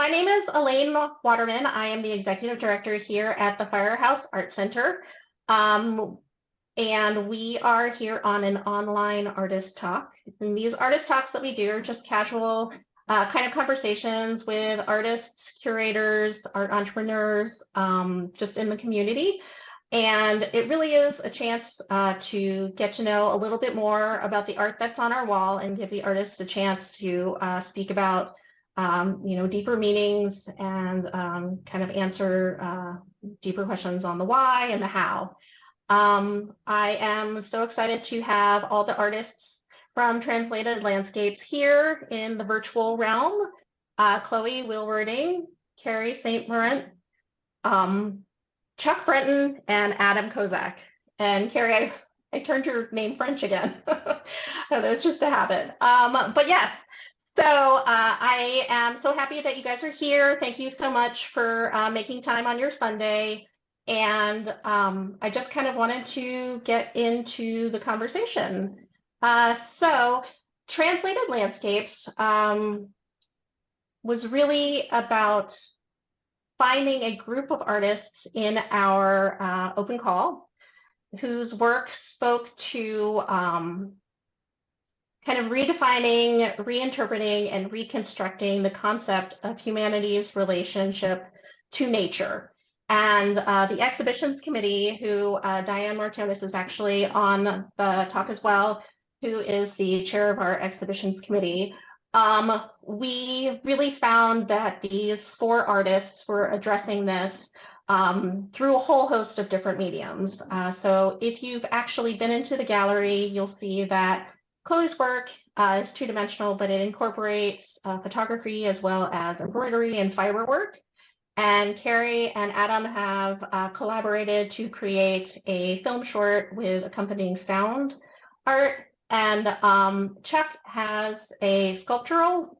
My name is Elaine Waterman. I am the executive director here at the Firehouse Art Center. And we are here on an online artist talk. And these artist talks that we do are just casual kind of conversations with artists, curators, art entrepreneurs, just in the community. And it really is a chance to get to know a little bit more about the art that's on our wall and give the artists a chance to speak about deeper meanings and kind of answer deeper questions on the why and the how. I am so excited to have all the artists from Translated Landscapes here in the virtual realm. Chloe Wilwerding, Kerry St, Laurent, Chuck Brenton, and Adam Kozak. And Kerry, I turned your name French again. That's just a habit. But yes, so I am so happy that you guys are here. Thank you so much for making time on your Sunday. And I just kind of wanted to get into the conversation. So Translated Landscapes was really about finding a group of artists in our open call whose work spoke to kind of redefining, reinterpreting, and reconstructing the concept of humanity's relationship to nature. And the exhibitions committee, who Diane Martonis is actually on the talk as well, who is the chair of our exhibitions committee, we really found that these 4 artists were addressing this through a whole host of different mediums. So if you've actually been into the gallery, you'll see that Chloe's work is 2-dimensional, but it incorporates photography as well as embroidery and fiber work. And Kerry and Adam have collaborated to create a film short with accompanying sound art. And Chuck has sculptural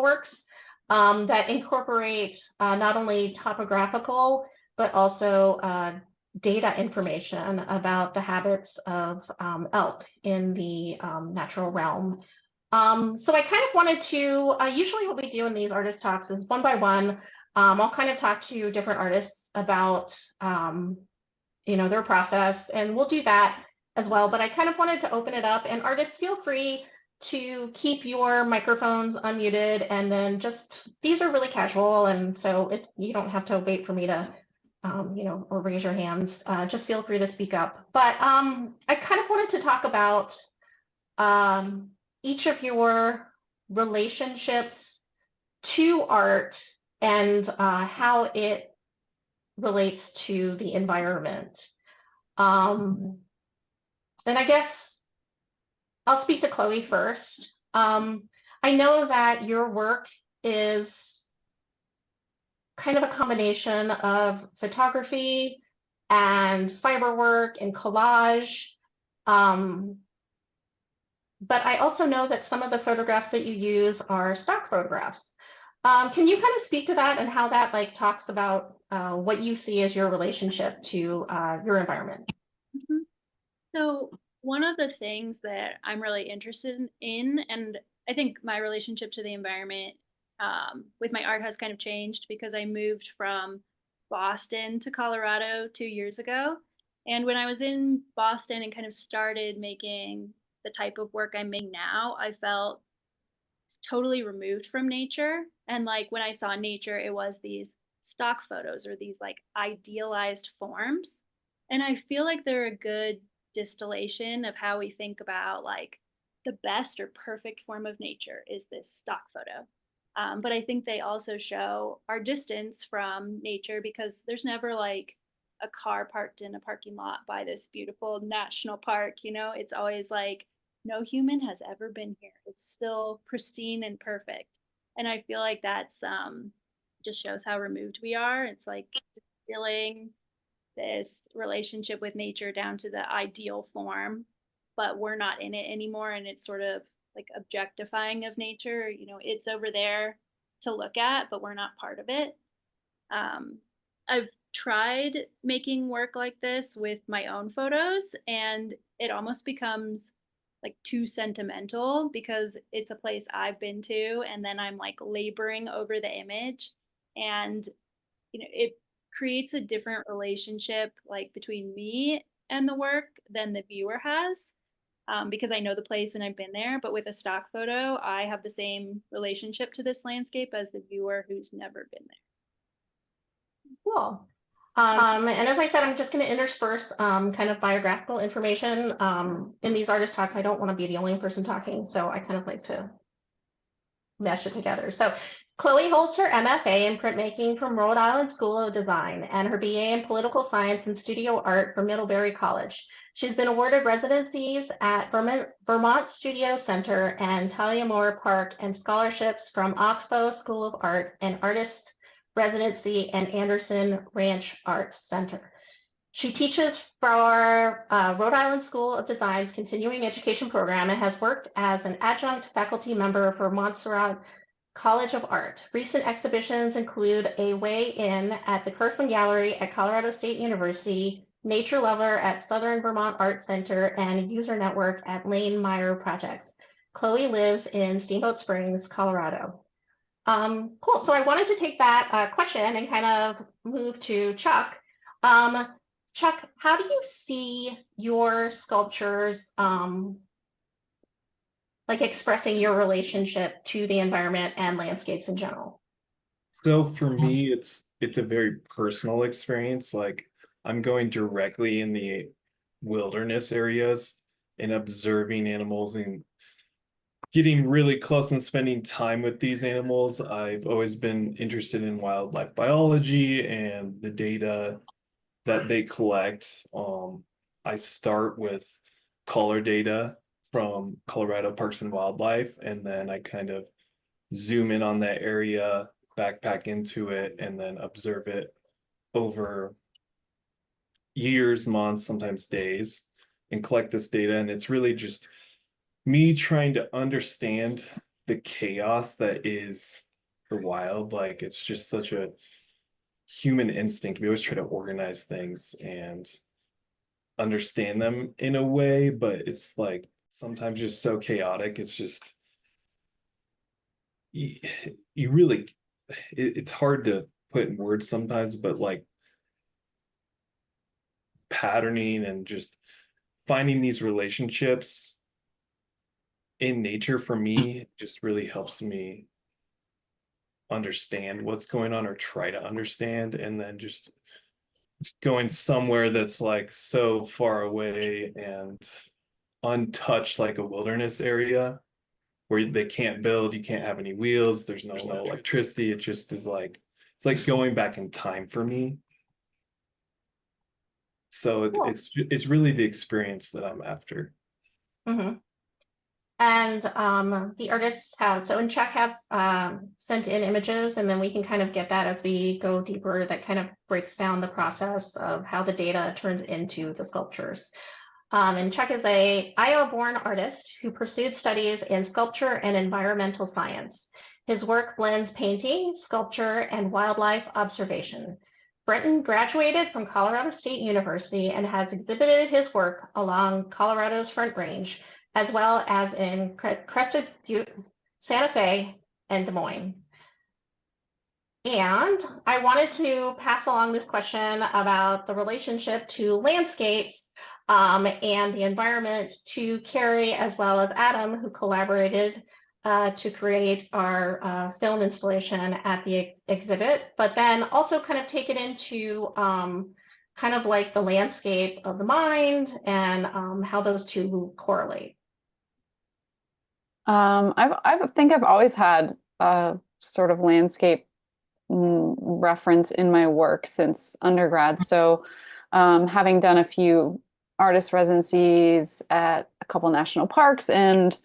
works that incorporate not only topographical, but also data information about the habits of elk in the natural realm. So I kind of wanted to, usually what we do in these artist talks is one by one, I'll kind of talk to different artists about, their process, and we'll do that as well. But I kind of wanted to open it up, and artists, feel free to keep your microphones unmuted, and then these are really casual, and so you don't have to wait for me to, or raise your hands. Just feel free to speak up. But I kind of wanted to talk about each of your relationships to art and how it relates to the environment. And I guess I'll speak to Chloe first. I know that your work is kind of a combination of photography and fiber work and collage. But I also know that some of the photographs that you use are stock photographs. Can you kind of speak to that and how that talks about what you see as your relationship to your environment? Mm-hmm. So one of the things that I'm really interested in, and I think my relationship to the environment with my art has kind of changed because I moved from Boston to Colorado 2 years ago. And when I was in Boston and kind of started making the type of work I'm making now, I felt totally removed from nature. And when I saw nature, it was these stock photos or these idealized forms. And I feel like they're a good distillation of how we think about the best or perfect form of nature is this stock photo. But I think they also show our distance from nature because there's never a car parked in a parking lot by this beautiful national park. It's always no human has ever been here. It's still pristine and perfect. And I feel like that's just shows how removed we are. It's distilling this relationship with nature down to the ideal form, but we're not in it anymore. And it's sort of objectifying of nature. It's over there to look at, but we're not part of it. I've tried making work like this with my own photos, and it almost becomes like too sentimental because it's a place I've been to, and then I'm like laboring over the image. And it creates a different relationship like between me and the work than the viewer has, because I know the place and I've been there. But with a stock photo, I have the same relationship to this landscape as the viewer who's never been there. Cool. And as I said, I'm just going to intersperse kind of biographical information in these artist talks. I don't want to be the only person talking, so I kind of like to mesh it together. So Chloe holds her MFA in printmaking from Rhode Island School of Design and her BA in political science and studio art from Middlebury College. She's been awarded residencies at Vermont Studio Center and Talia Park and scholarships from Oxbow School of Art and Artist Residency and Anderson Ranch Arts Center. She teaches for Rhode Island School of Design's continuing education program and has worked as an adjunct faculty member for Montserrat College of Art. Recent exhibitions include a weigh-in at the Kirkman Gallery at Colorado State University, Nature Lover at Southern Vermont Art Center, and User Network at Lane Meyer Projects. Chloe lives in Steamboat Springs, Colorado. Cool. So I wanted to take that question and kind of move to Chuck. Chuck, how do you see your sculptures like expressing your relationship to the environment and landscapes in general? So for me, it's a very personal experience. Like I'm going directly in the wilderness areas and observing animals and getting really close and spending time with these animals. I've always been interested in wildlife biology and the data that they collect. I start with color data from Colorado Parks and Wildlife, and then I kind of zoom in on that area, backpack into it, and then observe it over years, months, sometimes days, and collect this data. And it's really just me trying to understand the chaos that is the wild. Like it's just such a human instinct. We always try to organize things and understand them in a way, but it's like sometimes just so chaotic. It's just you really it's hard to put in words sometimes, but like patterning and just finding these relationships in nature for me just really helps me understand what's going on or try to understand. And then just going somewhere that's like so far away and untouched, like a wilderness area where they can't build, you can't have any wheels, there's no electricity. It just is like, it's like going back in time for me. So Cool. it's really the experience that I'm after. Mm-hmm. And the artists have, so and Chuck has sent in images, and then we can kind of get that as we go deeper. That kind of breaks down the process of how the data turns into the sculptures. And Chuck is a Iowa-born artist who pursued studies in sculpture and environmental science. His work blends painting, sculpture, and wildlife observation. Brenton graduated from Colorado State University and has exhibited his work along Colorado's Front Range, as well as in Crested Butte, Santa Fe, and Des Moines. And I wanted to pass along this question about the relationship to landscapes and the environment to Kerry, as well as Adam, who collaborated to create our film installation at the exhibit, but then also kind of take it into kind of like the landscape of the mind and how those two correlate. I think I've always had a sort of landscape reference in my work since undergrad. So having done a few artist residencies at a couple national parks and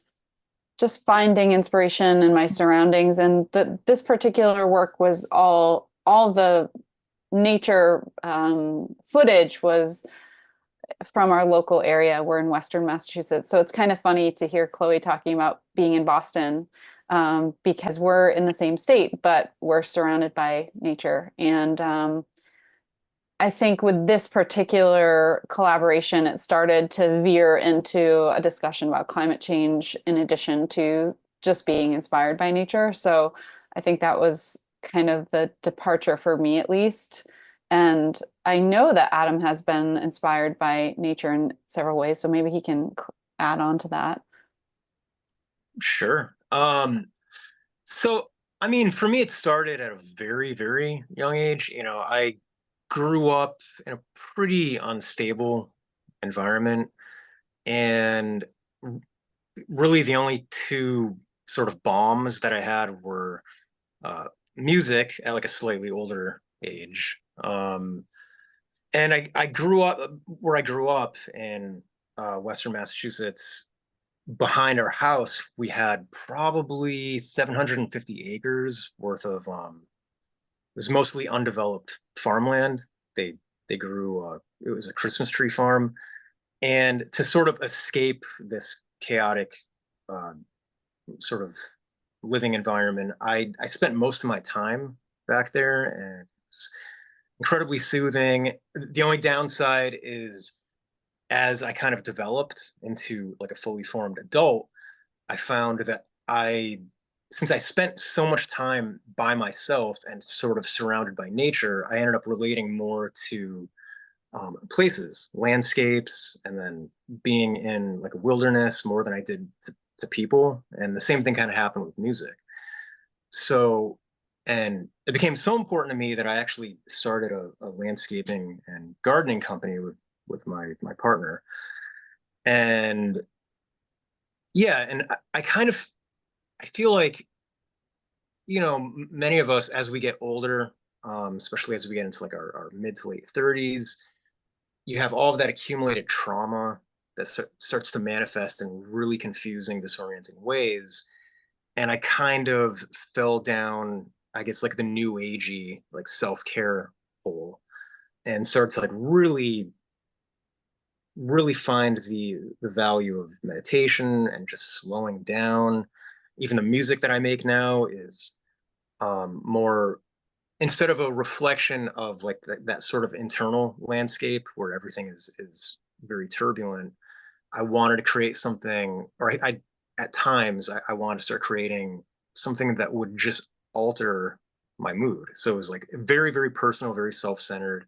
just finding inspiration in my surroundings. And this particular work was all the nature footage was from our local area. We're in Western Massachusetts. So it's kind of funny to hear Chloe talking about being in Boston because we're in the same state, but we're surrounded by nature. And I think with this particular collaboration, it started to veer into a discussion about climate change in addition to just being inspired by nature. So I think that was kind of the departure for me, at least. And I know that Adam has been inspired by nature in several ways, so maybe he can add on to that. Sure. So I mean, for me, it started at a very, very young age. You know, I grew up in a pretty unstable environment, and really the only two sort of bombs that I had were music at like a slightly older age. And I grew up where I grew up in Western Massachusetts. Behind our house, we had probably 750 acres worth of it was mostly undeveloped farmland. They grew it was a Christmas tree farm, and to sort of escape this chaotic uh, sort of living environment, I spent most of my time back there, and it's incredibly soothing. The only downside is, as I kind of developed into like a fully formed adult, I found that since I spent so much time by myself and sort of surrounded by nature, I ended up relating more to places, landscapes, and then being in like a wilderness more than I did to people. And the same thing kind of happened with music. So, and it became so important to me that I actually started a landscaping and gardening company with my partner. And yeah, and I kind of I feel like, you know, many of us as we get older, especially as we get into like our mid to late 30s, you have all of that accumulated trauma that starts to manifest in really confusing, disorienting ways. And I kind of fell down, I guess, like the new agey, like self-care hole, and started to like really find the value of meditation and just slowing down. Even the music that I make now is more, instead of a reflection of like that sort of internal landscape where everything is very turbulent. I wanted to create something, or I at times I wanted to start creating something that would just alter my mood. So it was like very, very personal, very self-centered.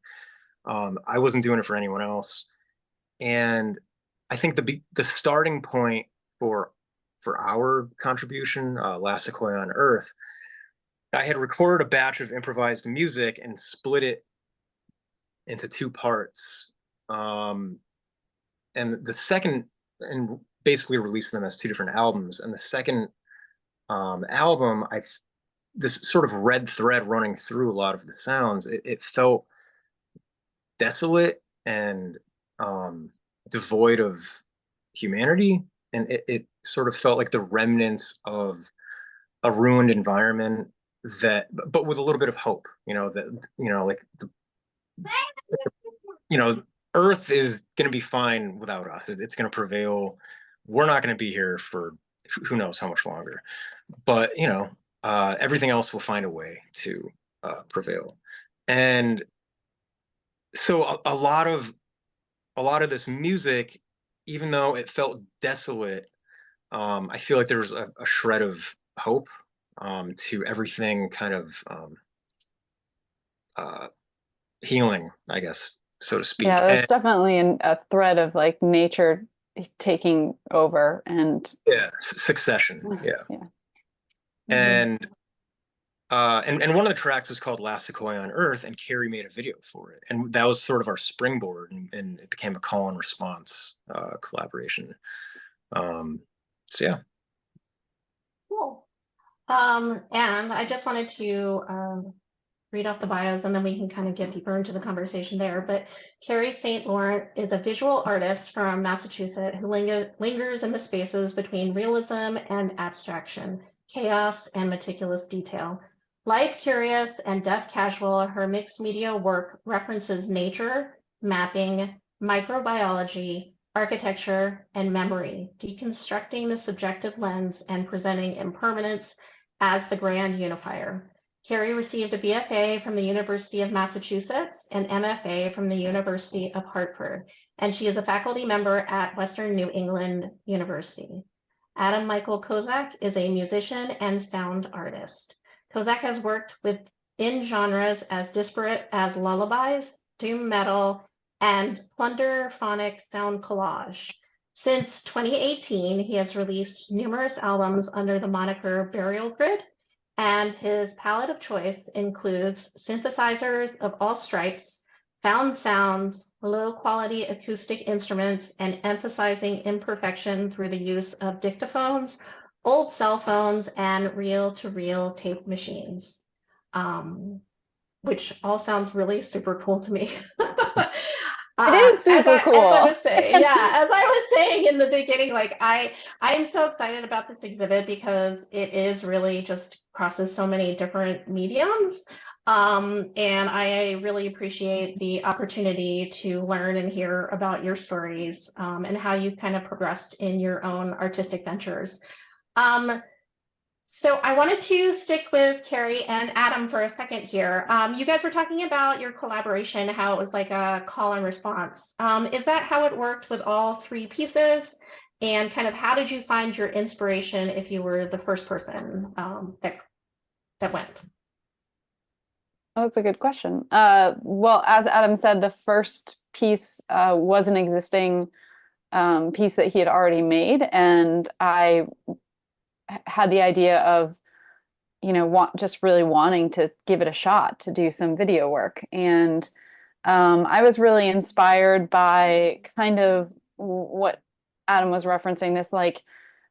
I wasn't doing it for anyone else. And I think the starting point for our contribution, Last Sequoia on Earth, I had recorded a batch of improvised music and split it into two parts. And the second, and basically released them as two different albums. And the second album, this sort of red thread running through a lot of the sounds. It felt desolate and devoid of humanity, and it sort of felt like the remnants of a ruined environment, that but with a little bit of hope, you know, that, you know, like you know, Earth is going to be fine without us. It's going to prevail. We're not going to be here for who knows how much longer, but you know, everything else will find a way to prevail. And so a lot of this music, even though it felt desolate, I feel like there was a shred of hope to everything kind of healing, I guess, so to speak. Yeah, there's definitely a thread of like nature taking over and yeah, succession. Yeah. Yeah. And and one of the tracks was called Last Sequoia on Earth, and Kerry made a video for it. And that was sort of our springboard, and it became a call and response collaboration. So yeah. Cool. And I just wanted to read off the bios, and then we can kind of get deeper into the conversation there. But Kerry St. Laurent is a visual artist from Massachusetts who lingers in the spaces between realism and abstraction, chaos and meticulous detail. Light curious and death casual, her mixed media work references nature, mapping, microbiology, architecture, and memory, deconstructing the subjective lens and presenting impermanence as the grand unifier. Kerry received a BFA from the University of Massachusetts and MFA from the University of Hartford, and she is a faculty member at Western New England University. Adam Michael Kozak is a musician and sound artist. Kozak has worked in genres as disparate as lullabies, doom metal, and plunderphonic sound collage. Since 2018, he has released numerous albums under the moniker Burial Grid, and his palette of choice includes synthesizers of all stripes, found sounds, low-quality acoustic instruments, and emphasizing imperfection through the use of dictaphones, old cell phones, and reel-to-reel tape machines, which all sounds really super cool to me. It is super cool. As I was saying, as I was saying in the beginning, like I'm so excited about this exhibit because it is really just crosses so many different mediums. And I really appreciate the opportunity to learn and hear about your stories and how you kind of progressed in your own artistic ventures. So I wanted to stick with Kerry and Adam for a second here. You guys were talking about your collaboration, how it was like a call and response. Is that how it worked with all three pieces? And kind of how did you find your inspiration if you were the first person that went? Oh, that's a good question. Well, as Adam said, the first piece was an existing piece that he had already made, and I had the idea of, just really wanting to give it a shot to do some video work. And I was really inspired by kind of what Adam was referencing, this like,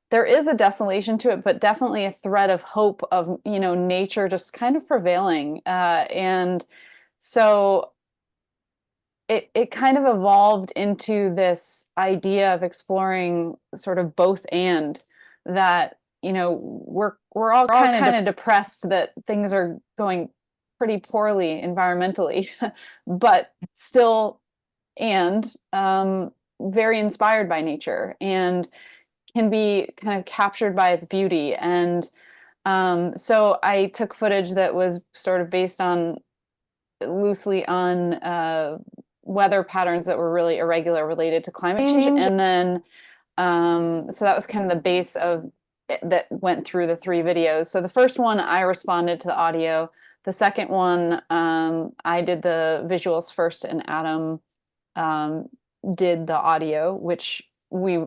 there is a desolation to it, but definitely a thread of hope of, nature just kind of prevailing. And so it kind of evolved into this idea of exploring sort of both and that, we're all kind of depressed that things are going pretty poorly environmentally, but still very inspired by nature and can be kind of captured by its beauty. And so I took footage that was sort of based loosely on weather patterns that were really irregular related to climate change. And then so that was kind of the base of that went through the three videos. So the first one, I responded to the audio. The second one, I did the visuals first, and Adam did the audio, which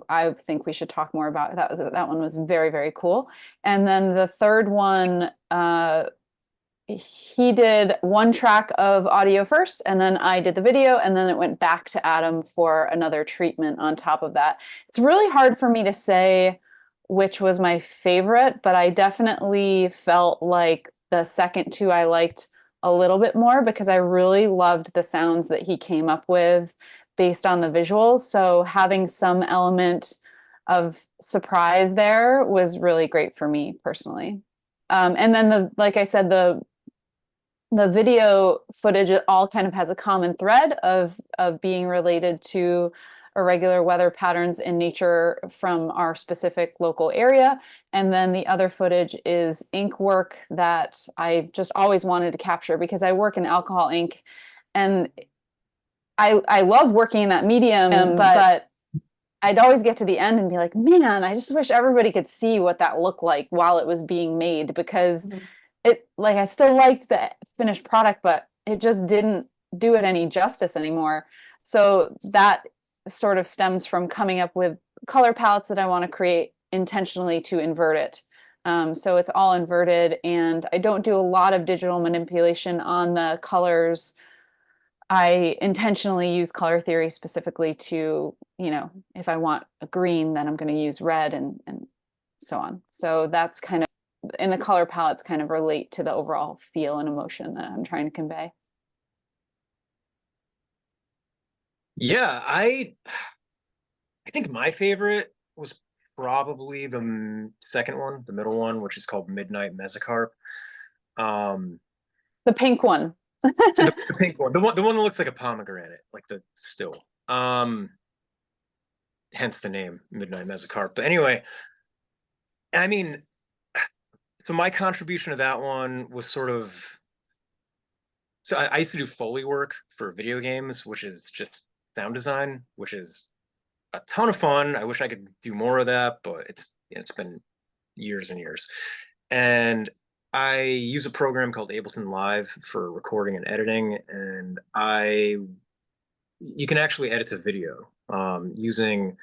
I think we should talk more about. That one was very, very cool. And then the third one, he did one track of audio first, and then I did the video, and then it went back to Adam for another treatment on top of that. It's really hard for me to say which was my favorite, but I definitely felt like the second two I liked a little bit more because I really loved the sounds that he came up with based on the visuals. So having some element of surprise there was really great for me personally. And then like I said, the video footage, it all kind of has a common thread of being related to irregular weather patterns in nature from our specific local area. And then the other footage is ink work that I've just always wanted to capture because I work in alcohol ink, and I love working in that medium, but I'd always get to the end and be like, man, I just wish everybody could see what that looked like while it was being made, because I still liked the finished product, but it just didn't do it any justice anymore. So that sort of stems from coming up with color palettes that I want to create intentionally to invert it. So it's all inverted, and I don't do a lot of digital manipulation on the colors. I intentionally use color theory specifically to, if I want a green, then I'm going to use red and so on. So that's kind of, and the color palettes kind of relate to the overall feel and emotion that I'm trying to convey. Yeah, I think my favorite was probably the second one, the middle one, which is called Midnight Mesocarp. The pink one. The pink one, the one that looks like a pomegranate, like the still. Hence the name Midnight Mesocarp. But anyway, I mean, So my contribution to that one was sort of, so I used to do Foley work for video games, which is just sound design, which is a ton of fun. I wish I could do more of that, but it's been years and years. And I use a program called Ableton Live for recording and editing, and you can actually edit a video using,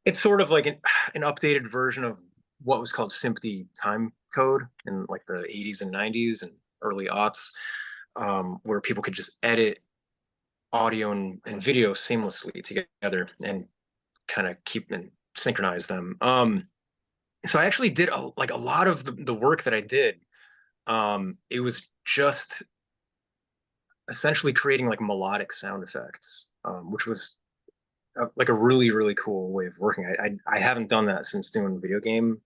it's sort of like an updated version of what was called SMPTE time code in like the 80s and 90s and early aughts, where people could just edit audio and video seamlessly together and kind of keep and synchronize them. So I actually did a lot of the work that I did. It was just essentially creating like melodic sound effects, which was like a really, really cool way of working. I haven't done that since doing video game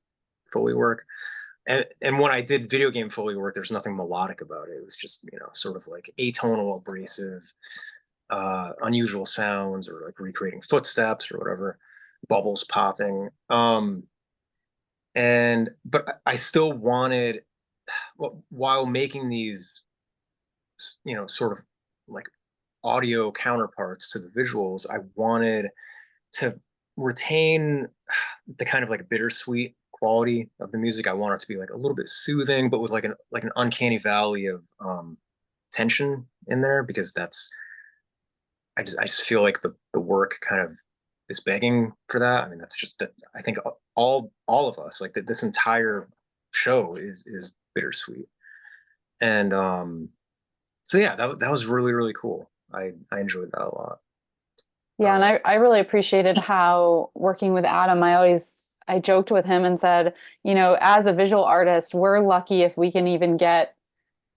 Foley work. And when I did video game Foley work, there's nothing melodic about it. It was just, sort of like atonal, abrasive, unusual sounds, or like recreating footsteps or whatever, bubbles popping. But I still wanted, while making these, sort of like audio counterparts to the visuals, I wanted to retain the kind of like bittersweet quality of the music. I want it to be like a little bit soothing, but with like an uncanny valley of tension in there, because I just feel like the work kind of is begging for that. I mean, that's just that. I think all of us, like this entire show is bittersweet, and so yeah, that was really, really cool. I enjoyed that a lot. Yeah, and I really appreciated how working with Adam, I joked with him and said, as a visual artist, we're lucky if we can even get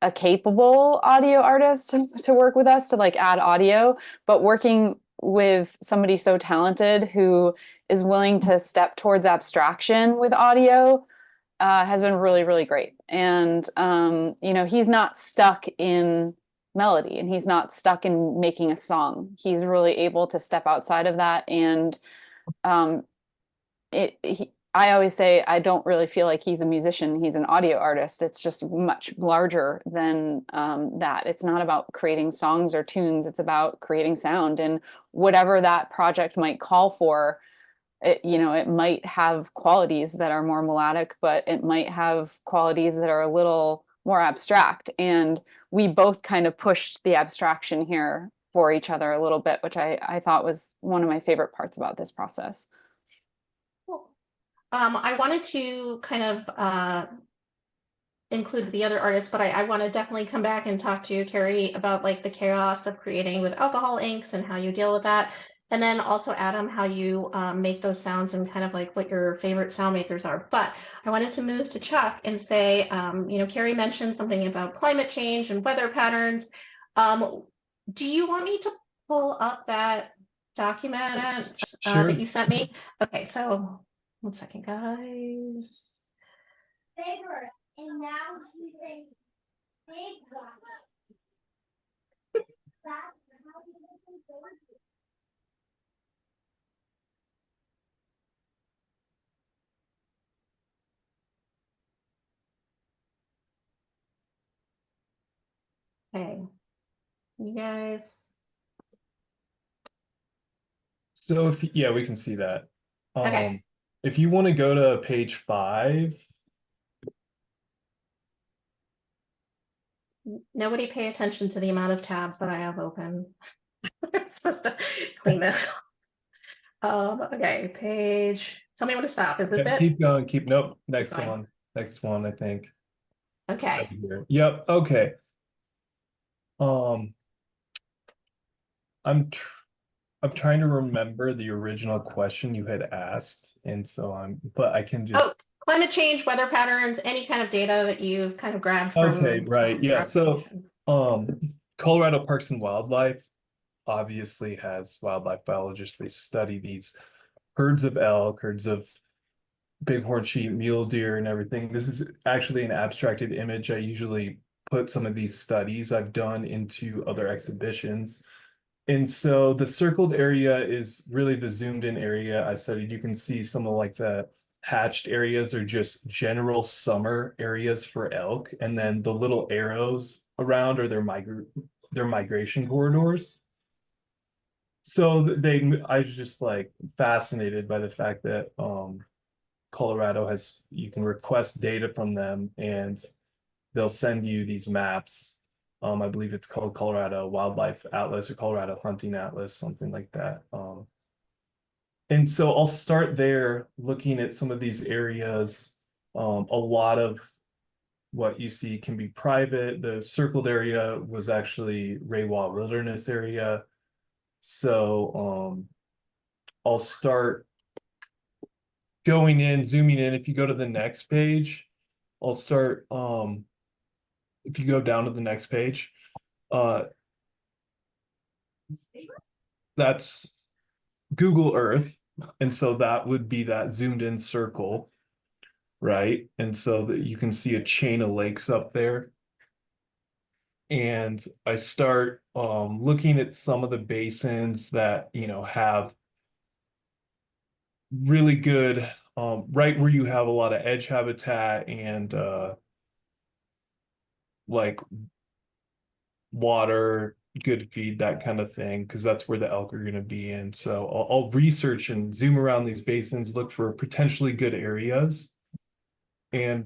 a capable audio artist to work with us to like add audio, but working with somebody so talented who is willing to step towards abstraction with audio has been really, really great. And, he's not stuck in melody and he's not stuck in making a song. He's really able to step outside of that. And I always say, I don't really feel like he's a musician. He's an audio artist. It's just much larger than that. It's not about creating songs or tunes. It's about creating sound, and whatever that project might call for. It might have qualities that are more melodic, but it might have qualities that are a little more abstract. And we both kind of pushed the abstraction here for each other a little bit, which I thought was one of my favorite parts about this process. Cool. I wanted to kind of include the other artists, but I want to definitely come back and talk to you, Kerry, about like the chaos of creating with alcohol inks and how you deal with that. And then also, Adam, how you make those sounds and kind of like what your favorite sound makers are. But I wanted to move to Chuck and say, Kerry mentioned something about climate change and weather patterns. Do you want me to pull up that document Sure. that you sent me? Okay, so one second, guys. Favorite, and now he's a big one. That's how he looking forward to it. Okay, you guys. So yeah, we can see that. Okay. If you want to go to page 5. Nobody pay attention to the amount of tabs that I have open. I'm supposed to clean this. Okay, page. Tell me when to stop. Is this Yeah, it? keep going. Nope. Next going. one. Next one, I think. Okay. Right here. Yep. Okay. I'm trying to remember the original question you had asked, and so but I can Oh, just. climate change, weather patterns, any kind of data that you've kind of grabbed from. Okay, right. Yeah. your So, application. Colorado Parks and Wildlife obviously has wildlife biologists. They study these herds of elk, herds of bighorn sheep, mule deer, and everything. This is actually an abstracted image. I usually put some of these studies I've done into other exhibitions. And so the circled area is really the zoomed in area I studied. You can see some of like the hatched areas are just general summer areas for elk, and then the little arrows around are their migration corridors. So I was just like fascinated by the fact that Colorado has, you can request data from them and they'll send you these maps. I believe it's called Colorado Wildlife Atlas or Colorado Hunting Atlas, something like that. And so I'll start there looking at some of these areas. A lot of what you see can be private. The circled area was actually Rewa Wilderness area. So I'll start going in, zooming in. If you go to the next page, I'll start, if you go down to the next page, that's Google Earth. And so that would be that zoomed in circle, right? And so that you can see a chain of lakes up there. And I start looking at some of the basins that, you know, have really good, right where you have a lot of edge habitat and like water, good feed, that kind of thing, because that's where the elk are going to be. And so I'll research and zoom around these basins, look for potentially good areas. And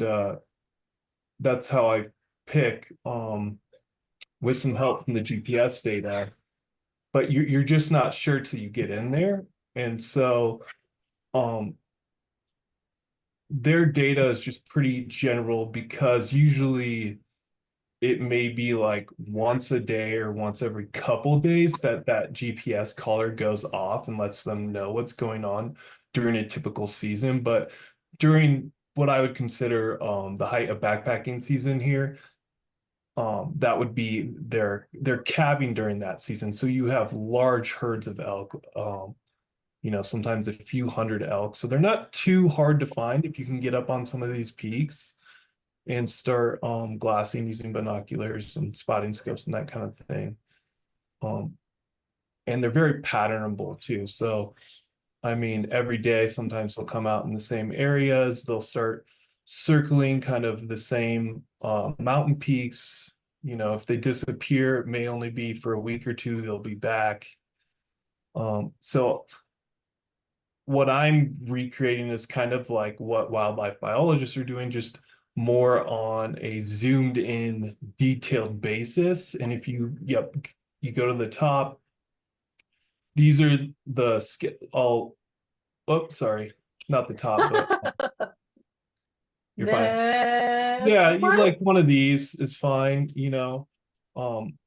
that's how I pick, with some help from the GPS data. But you're just not sure till you get in there. And so their data is just pretty general, because usually it may be like once a day or once every couple of days that GPS collar goes off and lets them know what's going on during a typical season. But during what I would consider the height of backpacking season here, that would be their calving during that season. So you have large herds of elk, you know, sometimes a few hundred elk. So they're not too hard to find if you can get up on some of these peaks and start glassing using binoculars and spotting scopes and that kind of thing. And they're very patternable too. So, I mean, every day, sometimes they'll come out in the same areas. They'll start circling kind of the same mountain peaks. You know, if they disappear, it may only be for a week or two, they'll be back. So what I'm recreating is kind of like what wildlife biologists are doing, just more on a zoomed in detailed basis. And if you you go to the top, these are the sorry, not the top, but you're fine. Yeah, you like one of these is fine, you know.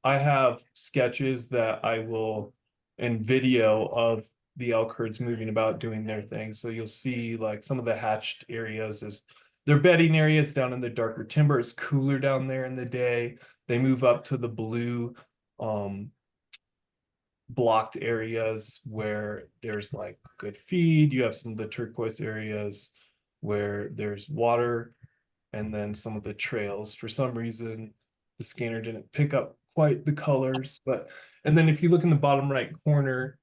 I have sketches that I will, and video of the elk herds moving about doing their thing. So you'll see like some of the hatched areas is their bedding areas down in the darker timber. It's cooler down there in the day. They move up to the blue blocked areas where there's like good feed. You have some of the turquoise areas where there's water, and then some of the trails. For some reason, the scanner didn't pick up quite the colors, and then if you look in the bottom right corner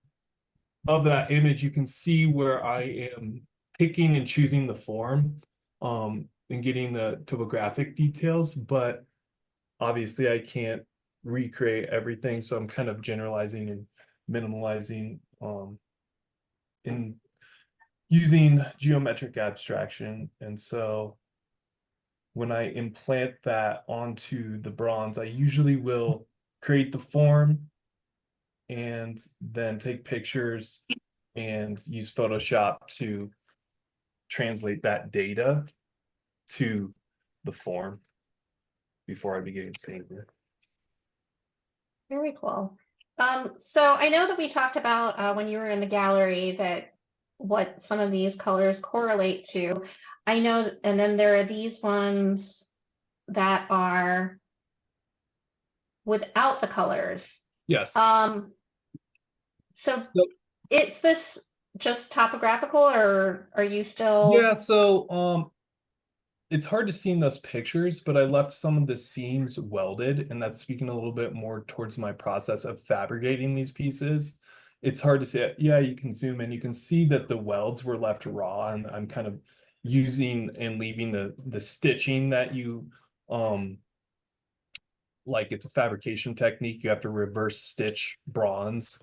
of that image, you can see where I am picking and choosing the form and getting the topographic details, but obviously I can't recreate everything. So I'm kind of generalizing and minimalizing in using geometric abstraction. And so when I implant that onto the bronze, I usually will create the form and then take pictures and use Photoshop to translate that data to the form before I begin painting. Very cool. So I know that we talked about when you were in the gallery that what some of these colors correlate to. I know, and then there are these ones that are without the colors. Yes. So is this just topographical, or are you still? Yeah, so it's hard to see in those pictures, but I left some of the seams welded, and that's speaking a little bit more towards my process of fabricating these pieces. It's hard to see it. Yeah, you can zoom in, you can see that the welds were left raw, and I'm kind of using and leaving the stitching that you like it's a fabrication technique. You have to reverse stitch bronze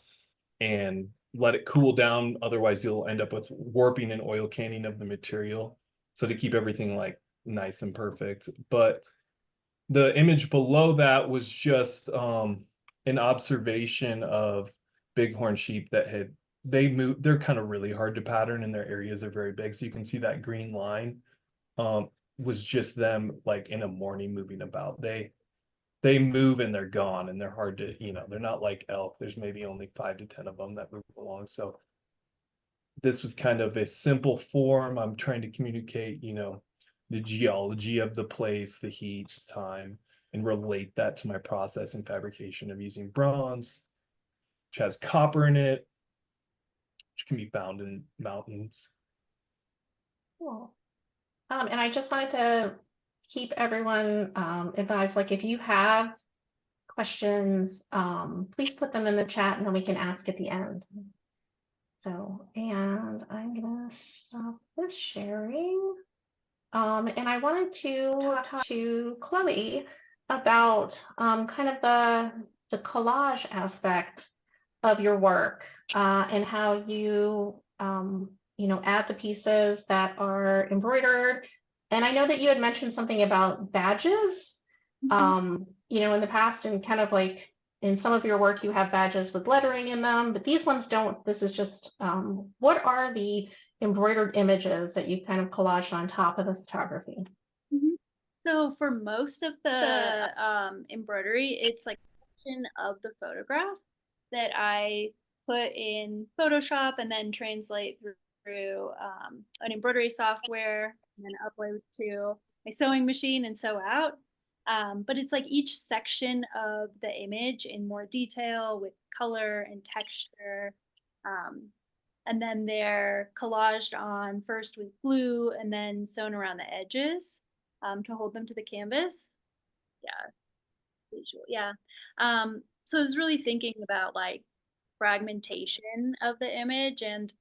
and let it cool down. Otherwise, you'll end up with warping and oil canning of the material. So to keep everything like nice and perfect. But the image below that was just an observation of bighorn sheep that had they're kind of really hard to pattern and their areas are very big. So you can see that green line was just them like in a morning moving about. They move and they're gone and they're hard to, they're not like elk. There's maybe only 5 to 10 of them that move along. So this was kind of a simple form. I'm trying to communicate, the geology of the place, the heat, time, and relate that to my process and fabrication of using bronze, which has copper in it, which can be found in mountains. Cool. And I just wanted to keep everyone advised, like if you have questions, please put them in the chat and then we can ask at the end. So, and I'm gonna stop this sharing. And I wanted to talk to Chloe about kind of the collage aspect of your work and how you add the pieces that are embroidered. And I know that you had mentioned something about badges, in the past, and kind of like in some of your work, you have badges with lettering in them, but these ones don't. This is just, what are the embroidered images that you kind of collaged on top of the photography? So for most of the embroidery, it's like a section of the photograph that I put in Photoshop and then translate through an embroidery software and then upload to my sewing machine and sew out. But it's like each section of the image in more detail with color and texture. And then they're collaged on first with glue and then sewn around the edges to hold them to the canvas. Yeah, visual. Yeah. So I was really thinking about like fragmentation of the image and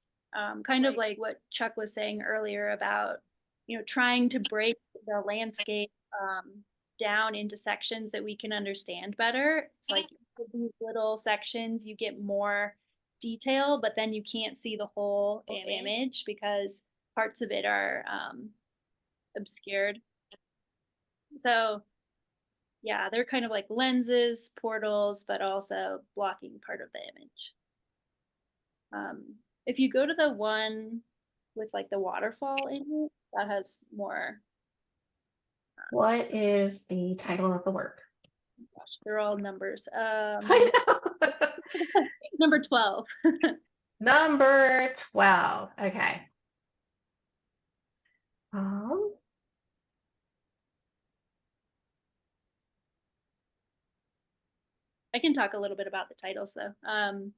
kind of like what Chuck was saying earlier about, trying to break the landscape down into sections that we can understand better. It's like with these little sections, you get more detail, but then you can't see the whole image because parts of it are obscured. So yeah, they're kind of like lenses, portals, but also blocking part of the image. If you go to the one with like the waterfall in it, that has more. What is the title of the work? Gosh, they're all numbers. I know. Number 12. Number 12. Okay. I can talk a little bit about the titles though.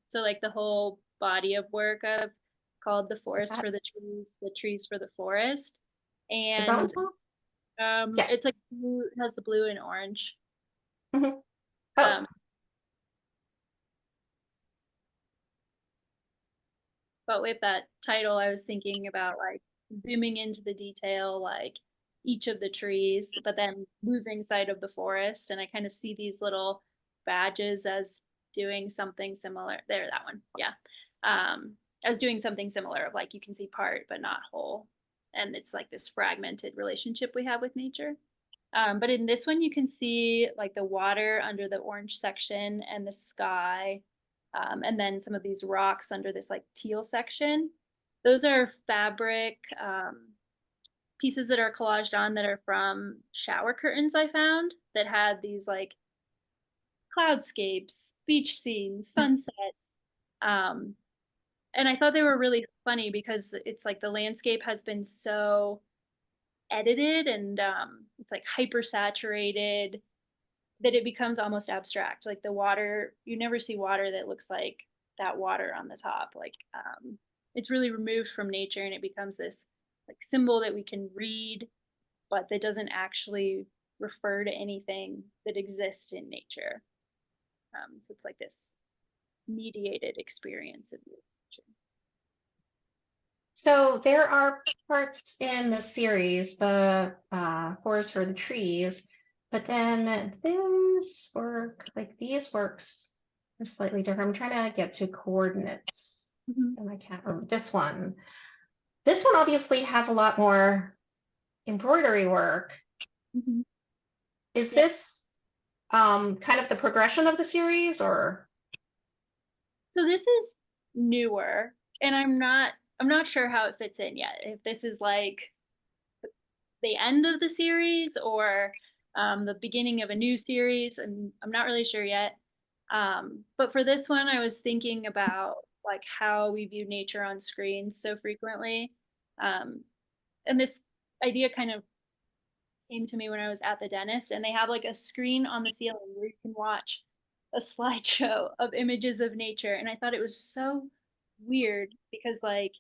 So like the whole body of work I've called The Forest for the Trees for the Forest. And is that what it's called? It's like blue, it has the blue and orange. Oh. But with that title, I was thinking about like zooming into the detail, like each of the trees, but then losing sight of the forest. And I kind of see these little badges as doing something similar. There, that one. Yeah. As doing something similar of like you can see part, but not whole. And it's like this fragmented relationship we have with nature. But in this one, you can see like the water under the orange section and the sky. And then some of these rocks under this like teal section. Those are fabric pieces that are collaged on that are from shower curtains I found that had these like cloudscapes, beach scenes, sunsets. And I thought they were really funny because it's like the landscape has been so edited and it's like hyper saturated that it becomes almost abstract. Like the water, you never see water that looks like that water on the top. Like it's really removed from nature and it becomes this like symbol that we can read, but that doesn't actually refer to anything that exists in nature. So it's like this mediated experience of nature. So there are parts in the series, the Forest for the Trees, but then this work, like these works are slightly different. I'm trying to get to coordinates, and I can't remember this one. This one obviously has a lot more embroidery work. Is this kind of the progression of the series, or? So this is newer, and I'm not sure how it fits in yet. If this is like the end of the series or the beginning of a new series, and I'm not really sure yet. But for this one, I was thinking about like how we view nature on screens so frequently. And this idea kind of came to me when I was at the dentist, and they have like a screen on the ceiling where you can watch a slideshow of images of nature. And I thought it was so weird because like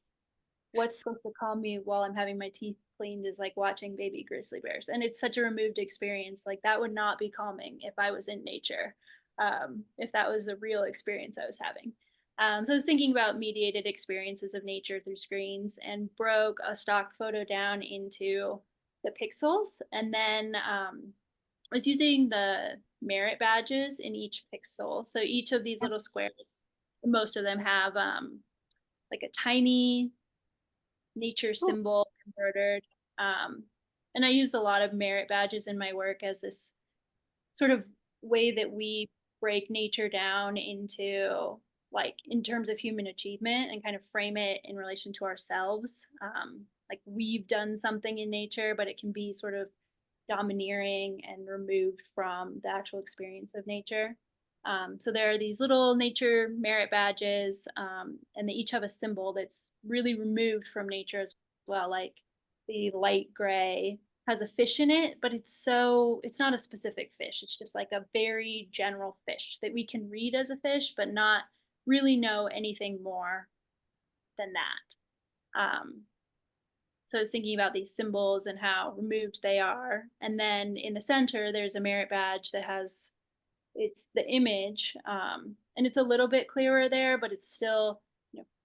what's supposed to calm me while I'm having my teeth cleaned is like watching baby grizzly bears. And it's such a removed experience. Like that would not be calming if I was in nature, if that was a real experience I was having. So I was thinking about mediated experiences of nature through screens and broke a stock photo down into the pixels. And then I was using the merit badges in each pixel. So each of these little squares, most of them have like a tiny nature symbol embroidered. And I used a lot of merit badges in my work as this sort of way that we break nature down into like in terms of human achievement and kind of frame it in relation to ourselves. Like we've done something in nature, but it can be sort of domineering and removed from the actual experience of nature. So there are these little nature merit badges, and they each have a symbol that's really removed from nature as well. Like the light gray has a fish in it, but it's not a specific fish. It's just like a very general fish that we can read as a fish, but not really know anything more than that. So I was thinking about these symbols and how removed they are. And then in the center, there's a merit badge that has, it's the image, and it's a little bit clearer there, but it's still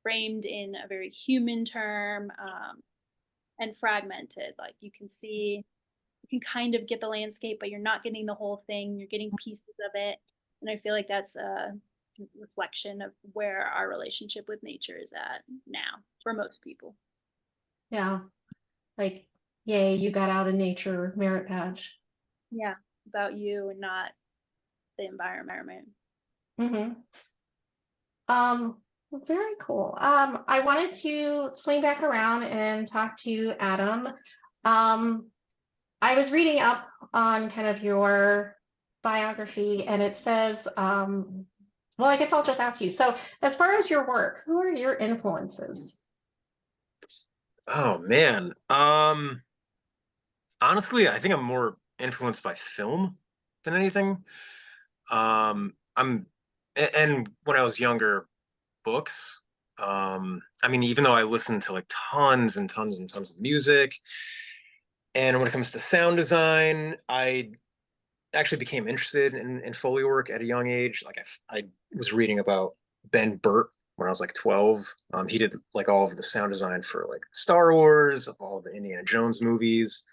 framed in a very human term, and fragmented. Like you can see, you can kind of get the landscape, but you're not getting the whole thing. You're getting pieces of it. And I feel like that's a reflection of where our relationship with nature is at now for most people. Yeah, like, yay, you got out in nature, merit badge. Yeah, about you and not the environment. Very cool. I wanted to swing back around and talk to you, Adam. I was reading up on kind of your biography, and it says, well, I guess I'll just ask you. So, as far as your work, who are your influences? Oh man. Honestly, I think I'm more influenced by film than anything. And when I was younger, books. I mean, even though I listened to like tons and tons and tons of music, and when it comes to sound design, I actually became interested in Foley work at a young age. Like I was reading about Ben Burt when I was like 12. He did like all of the sound design for like Star Wars, all of the Indiana Jones movies,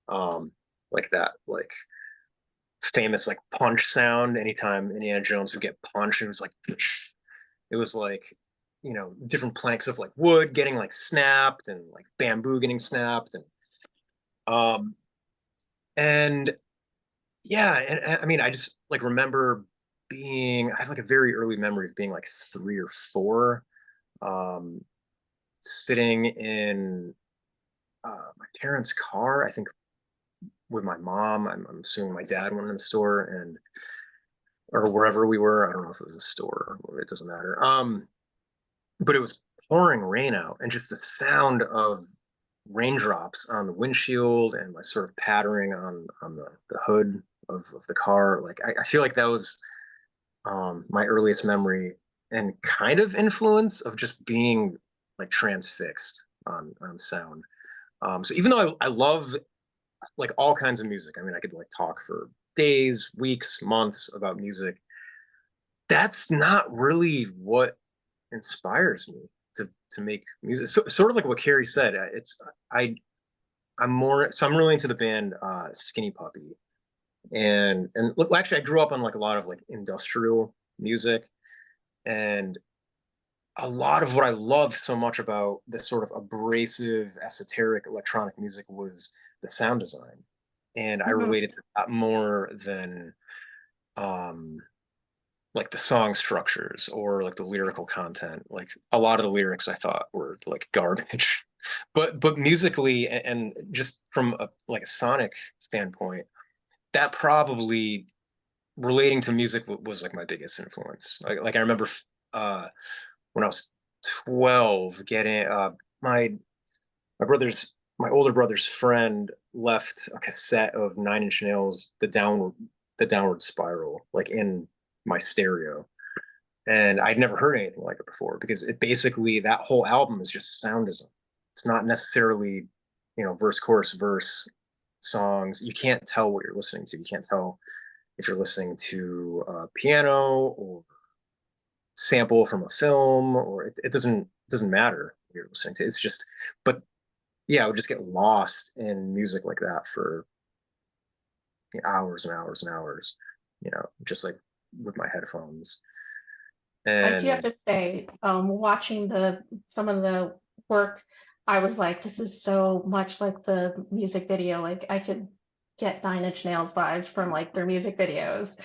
like that, like famous like punch sound. Anytime Indiana Jones would get punched, it was like it was like different planks of like wood getting like snapped and like bamboo getting snapped um and yeah, and I mean I just like remember I have like a very early memory of being like 3 or 4, um sitting in my parents' car, I think with my mom. I'm assuming my dad went in the store and or wherever we were. I don't know if it was a store, it doesn't matter. But it was pouring rain out, and just the sound of raindrops on the windshield and like sort of pattering on the hood of the car. Like I feel like that was my earliest memory and kind of influence of just being like transfixed on sound. So even though I love like all kinds of music, I mean I could like talk for days, weeks, months about music. That's not really what inspires me to make music. So, sort of like what Kerry said. I'm really into the band Skinny Puppy, and look, actually, I grew up on like a lot of like industrial music, and a lot of what I loved so much about this sort of abrasive, esoteric electronic music was the sound design, and I Mhm. related to that more than like the song structures or like the lyrical content. Like a lot of the lyrics I thought were like garbage. But musically and just from a like a sonic standpoint, that probably relating to music was like my biggest influence. Like I remember when I was 12 getting my older brother's friend left a cassette of Nine Inch Nails, the downward spiral, like in my stereo. And I'd never heard anything like it before because it basically that whole album is just sound design. It's not necessarily, verse, chorus, verse songs. You can't tell what you're listening to. You can't tell if you're listening to a piano or sample from a film, or it doesn't matter what you're listening to. It's just, but yeah, I would just get lost in music like that for hours and hours and hours, just like with my headphones. I do have And to say, watching some of the work, I was like, this is so much like the music video. Like I could get Nine Inch Nails vibes from like their music videos.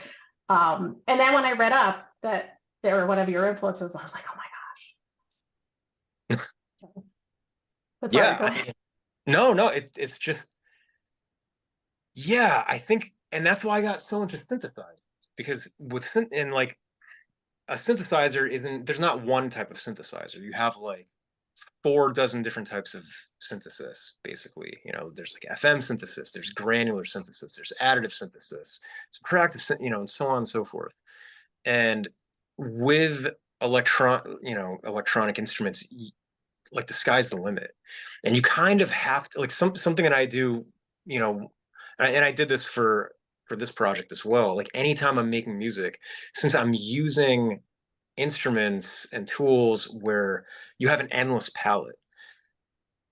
And then when I read up that they were one of your influences, I was like, oh my gosh. But sorry, yeah, go I ahead. mean, no, it's just, yeah, I think, and that's why I got so into synthesizers, because and like a synthesizer there's not one type of synthesizer. You have like 4 dozen different types of synthesis, basically. There's like FM synthesis, there's granular synthesis, there's additive synthesis, subtractive, and so on and so forth. And with electronic instruments, like the sky's the limit, and you kind of have to, like, something that I do, and I did this for this project as well. Like anytime I'm making music, since I'm using instruments and tools where you have an endless palette,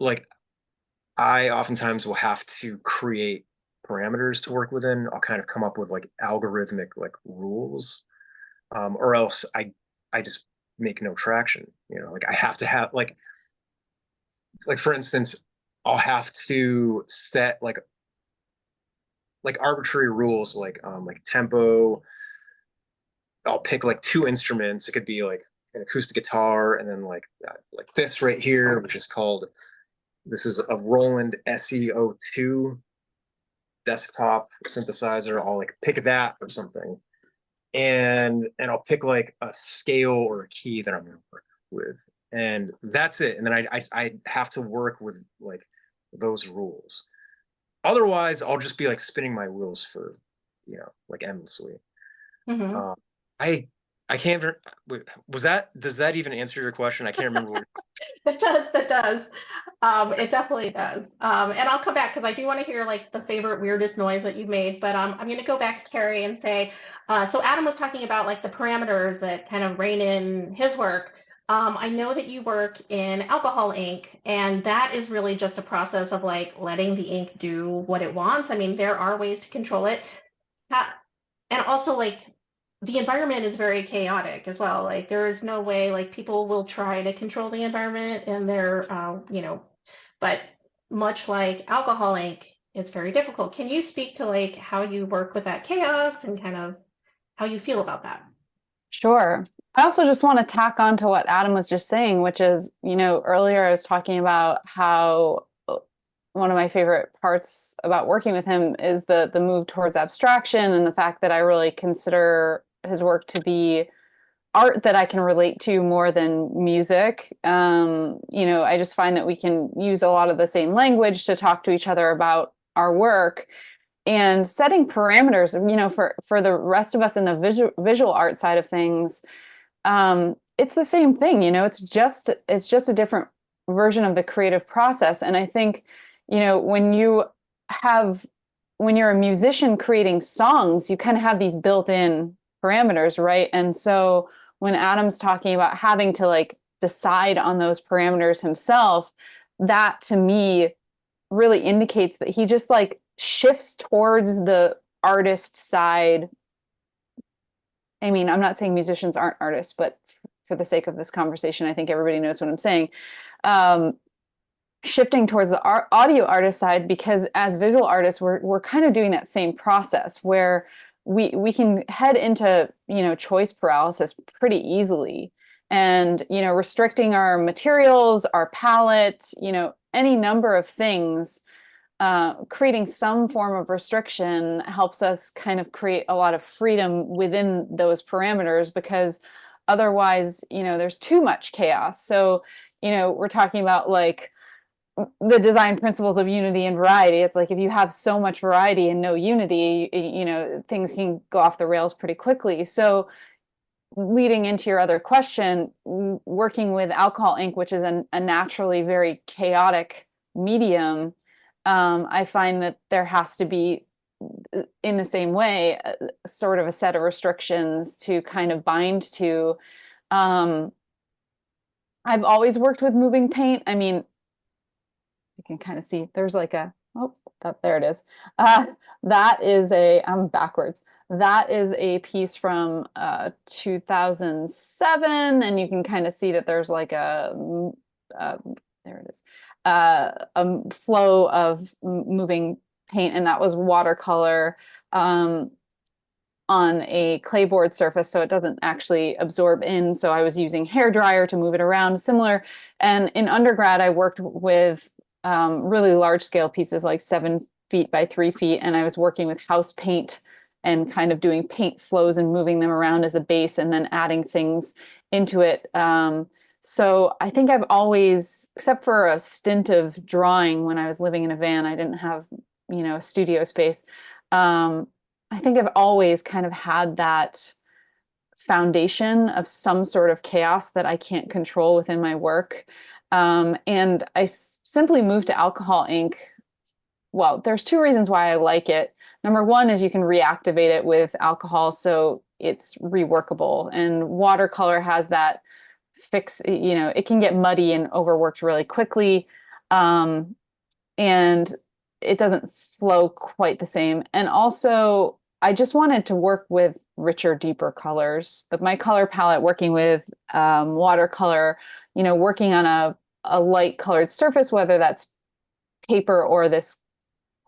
like I oftentimes will have to create parameters to work within. I'll kind of come up with like algorithmic like rules, or else I just make no traction. Like I have to have like for instance, I'll have to set like arbitrary rules like tempo. I'll pick like 2 instruments. It could be like an acoustic guitar and then like this right here, which is called, this is a Roland SE02 desktop synthesizer. I'll like pick that or something, and I'll pick like a scale or a key that I'm gonna work with, and that's it. And then I have to work with like those rules. Otherwise, I'll just be like spinning my wheels for like endlessly. Mhm. I I can't. Does that even answer your question? I can't remember what. It does, it does. It definitely does. And I'll come back because I do want to hear like the favorite weirdest noise that you've made. But I'm going to go back to Kerry and say, so Adam was talking about like the parameters that kind of rein in his work. I know that you work in alcohol ink, and that is really just a process of like letting the ink do what it wants. I mean, there are ways to control it. And also like the environment is very chaotic as well. Like there is no way, like people will try to control the environment and they're but much like alcohol ink, it's very difficult. Can you speak to like how you work with that chaos and kind of how you feel about that? Sure. I also just want to tack on to what Adam was just saying, which is, earlier I was talking about how one of my favorite parts about working with him is the move towards abstraction and the fact that I really consider his work to be art that I can relate to more than music. I just find that we can use a lot of the same language to talk to each other about our work, and setting parameters, for the rest of us in the visual art side of things. It's the same thing, it's just a different version of the creative process. And I think, when you're a musician creating songs, you kind of have these built-in parameters, right? And so when Adam's talking about having to like decide on those parameters himself, that to me really indicates that he just like shifts towards the artist side. I mean, I'm not saying musicians aren't artists, but for the sake of this conversation, I think everybody knows what I'm saying. Shifting towards the audio artist side, because as visual artists, we're kind of doing that same process where we can head into, you know, choice paralysis pretty easily, and, you know, restricting our materials, our palette, you know, any number of things. Creating some form of restriction helps us kind of create a lot of freedom within those parameters, because otherwise, you know, there's too much chaos. So, you know, we're talking about like the design principles of unity and variety. It's like if you have so much variety and no unity, you know, things can go off the rails pretty quickly. So leading into your other question, working with alcohol ink, which is a naturally very chaotic medium, I find that there has to be, in the same way, sort of a set of restrictions to kind of bind to. I've always worked with moving paint. I mean, you can kind of see there's like a, oh, there it is. That is I'm backwards. That is a piece from 2007, and you can kind of see that there's like there it is, a flow of moving paint, and that was watercolor on a clayboard surface, so it doesn't actually absorb in. So I was using hair dryer to move it around, similar. And in undergrad, I worked with really large scale pieces, like 7 feet by 3 feet, and I was working with house paint and kind of doing paint flows and moving them around as a base and then adding things into it. So I think I've always, except for a stint of drawing when I was living in a van, I didn't have, you know, a studio space. I think I've always kind of had that foundation of some sort of chaos that I can't control within my work. And I simply moved to alcohol ink. Well, there's 2 reasons why I like it. Number one is you can reactivate it with alcohol, so it's reworkable. And watercolor has that fix, you know, it can get muddy and overworked really quickly. And it doesn't flow quite the same. And also, I just wanted to work with richer, deeper colors. My color palette, working with watercolor, you know, working on a light colored surface, whether that's paper or this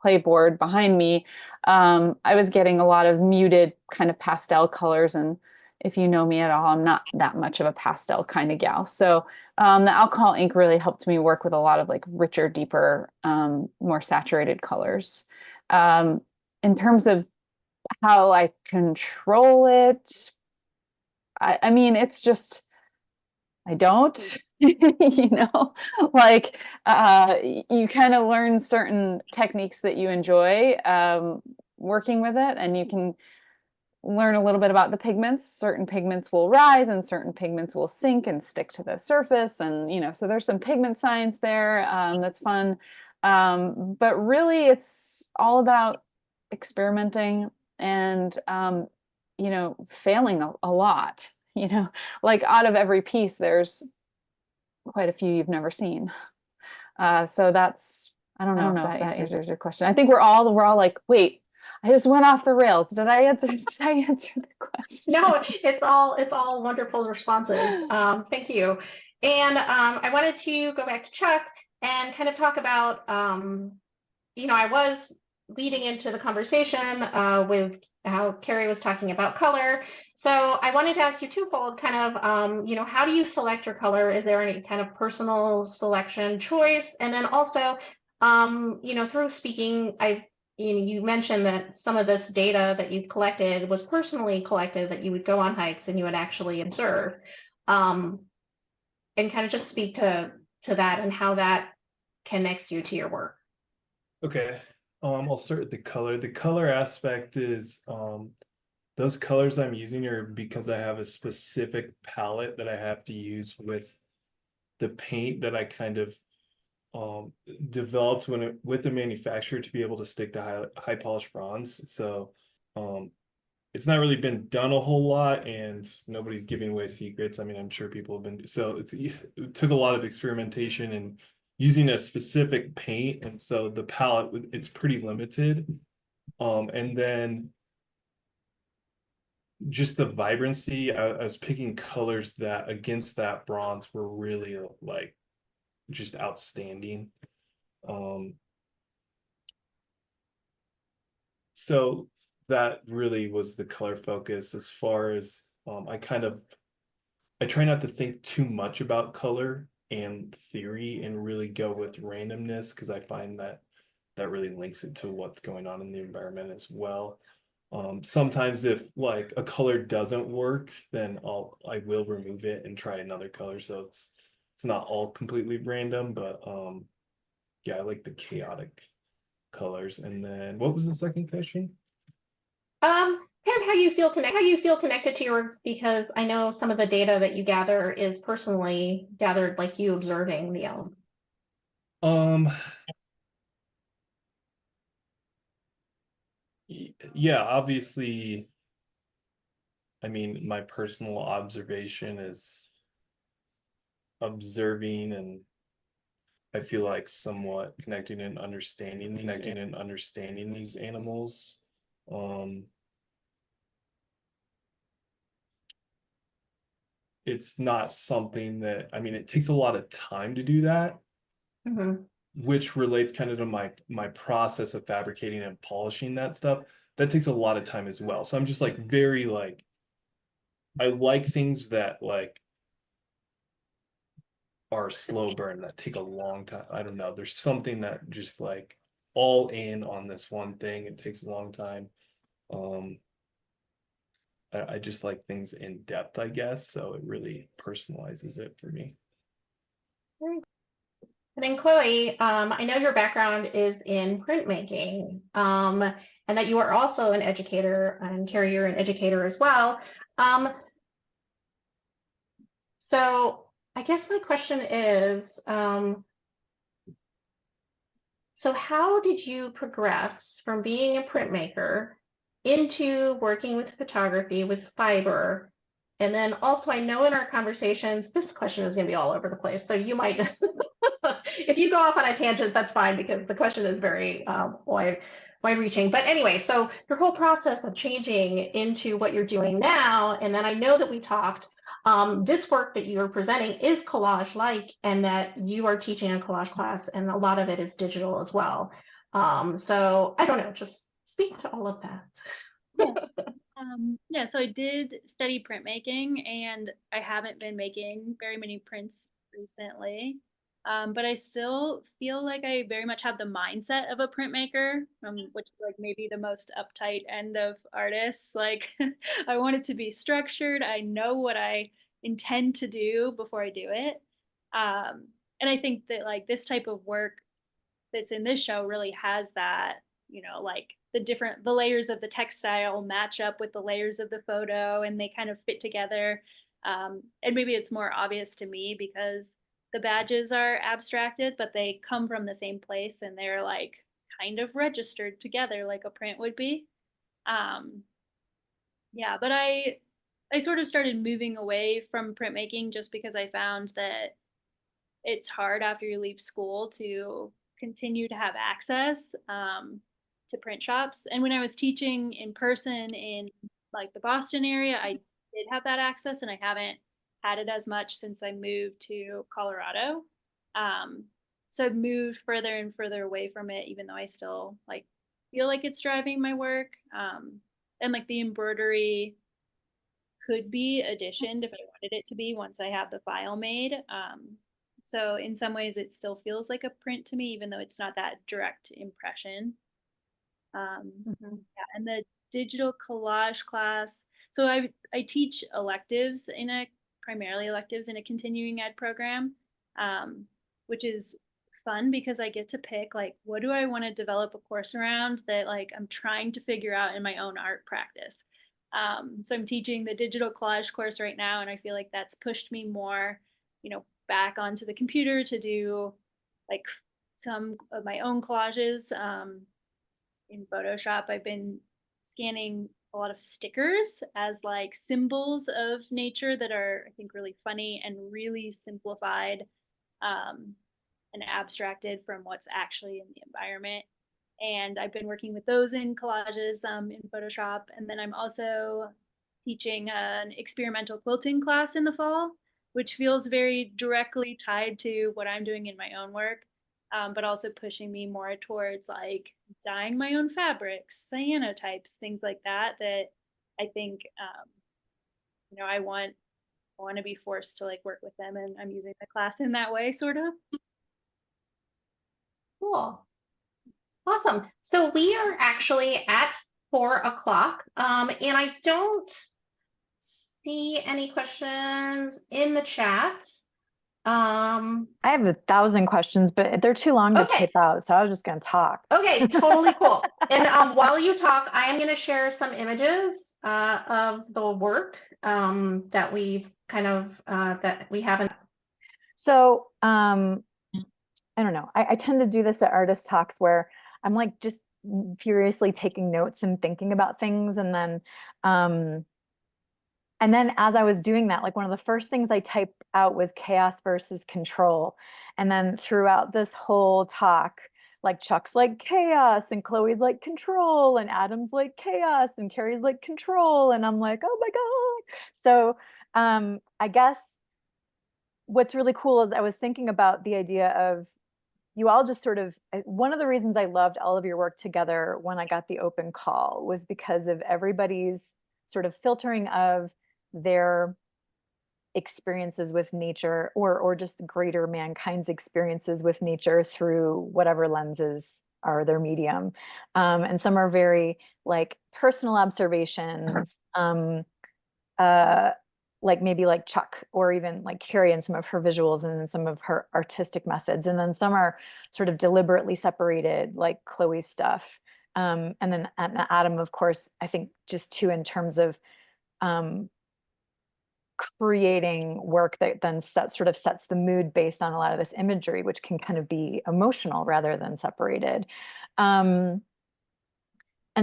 playboard behind me, I was getting a lot of muted kind of pastel colors. And if you know me at all, I'm not that much of a pastel kind of gal. So the alcohol ink really helped me work with a lot of like richer, deeper, more saturated colors. In terms of how I control it, I mean, it's just, I don't, you know, like you kind of learn certain techniques that you enjoy working with it, and you can learn a little bit about the pigments. Certain pigments will rise and certain pigments will sink and stick to the surface. And, you know, so there's some pigment science there that's fun. But really it's all about experimenting and, you know, failing a lot, you know, like out of every piece, there's quite a few you've never seen. So that's, I don't know if that answers your question. I think we're all like, wait, I just went off the rails. Did I answer the question? No, it's all wonderful responses. Thank you. And I wanted to go back to Chuck and kind of talk about, you know, I was leading into the conversation with how Kerry was talking about color. So I wanted to ask you twofold, kind of, you know, how do you select your color? Is there any kind of personal selection choice? And then also, you know, through speaking, you mentioned that some of this data that you've collected was personally collected, that you would go on hikes and you would actually observe, and kind of just speak to that and how that connects you to your work. Okay. I'll start with the color. The color aspect is those colors I'm using are because I have a specific palette that I have to use with the paint that I kind of developed with the manufacturer to be able to stick to high polished bronze. So it's not really been done a whole lot, and nobody's giving away secrets. I mean, I'm sure people have been, so it took a lot of experimentation and using a specific paint, and so the palette, it's pretty limited. And then just the vibrancy, I was picking colors that against that bronze were really like just outstanding. So that really was the color focus. As far as I try not to think too much about color and theory and really go with randomness, because I find that that really links it to what's going on in the environment as well. Sometimes if like a color doesn't work, then I will remove it and try another color. So it's not all completely random, but yeah, I like the chaotic colors. And then what was the second question? Kind of how you feel connected to your work, because I know some of the data that you gather is personally gathered, like you observing the element. Yeah, obviously, I mean, my personal observation is observing, and I feel like somewhat connecting and understanding these animals. It's not something that, I mean, it takes a lot of time to do that, which relates kind of to my process of fabricating and polishing that stuff. That takes a lot of time as well. So I'm just like very like, I like things that like are slow burn, that take a long time. I don't know. There's something that just like all in on this one thing. It takes a long time. I just like things in depth, I guess. So it really personalizes it for me. And then Chloe, I know your background is in printmaking, and that you are also an educator, and Kerry, you're an educator as well. So I guess my question is, so how did you progress from being a printmaker into working with photography with fiber? And then also, I know in our conversations, this question is going to be all over the place. So you might, if you go off on a tangent, that's fine, because the question is very wide-reaching. But anyway, so your whole process of changing into what you're doing now, and then I know that we talked, this work that you are presenting is collage-like, and that you are teaching a collage class, and a lot of it is digital as well. So I don't know, just speak to all of that. Yeah, so I did study printmaking, and I haven't been making very many prints recently. But I still feel like I very much have the mindset of a printmaker, which is like maybe the most uptight end of artists. Like I want it to be structured. I know what I intend to do before I do it. And I think that like this type of work that's in this show really has that, like the layers of the textile match up with the layers of the photo, and they kind of fit together. And maybe it's more obvious to me because the badges are abstracted, but they come from the same place, and they're like kind of registered together like a print would be. Yeah, but I sort of started moving away from printmaking just because I found that it's hard after you leave school to continue to have access to print shops. And when I was teaching in person in like the Boston area, I did have that access, and I haven't had it as much since I moved to Colorado. So I've moved further and further away from it, even though I still like feel like it's driving my work. And like the embroidery could be additioned if I wanted it to be once I have the file made. So in some ways, it still feels like a print to me, even though it's not that direct impression. Yeah, and the digital collage class. So I teach electives primarily electives in a continuing ed program, which is fun because I get to pick like what do I want to develop a course around that like I'm trying to figure out in my own art practice. So I'm teaching the digital collage course right now, and I feel like that's pushed me more, back onto the computer to do like some of my own collages. In Photoshop, I've been scanning a lot of stickers as like symbols of nature that are, I think, really funny and really simplified and abstracted from what's actually in the environment. And I've been working with those in collages in Photoshop. And then I'm also teaching an experimental quilting class in the fall, which feels very directly tied to what I'm doing in my own work, but also pushing me more towards like dyeing my own fabrics, cyanotypes, things like that. That I think, I want to be forced to like work with them, and I'm using the class in that way, sort of. Cool. Awesome. So we are actually at 4 o'clock, and I don't see any questions in the chat. I have 1,000 questions, but they're too long to Okay. type out, so I was just going to talk. Okay, totally cool. And while you talk, I am going to share some images of the work that we've kind of that we haven't. So I don't know. I tend to do this at artist talks where I'm like just furiously taking notes and thinking about things, and then as I was doing that, like one of the first things I typed out was chaos versus control. And then throughout this whole talk, like Chuck's like chaos and Chloe's like control and Adam's like chaos and Kerry's like control. And I'm like, oh my God. So I guess what's really cool is I was thinking about the idea of you all just sort of, one of the reasons I loved all of your work together when I got the open call was because of everybody's sort of filtering of their experiences with nature or just greater mankind's experiences with nature through whatever lenses are their medium. And some are very like personal observations, like maybe like Chuck or even like Kerry and some of her visuals and then some of her artistic methods. And then some are sort of deliberately separated, like Chloe's stuff. And then Adam, of course, I think just too in terms of creating work that then sort of sets the mood based on a lot of this imagery, which can kind of be emotional rather than separated. And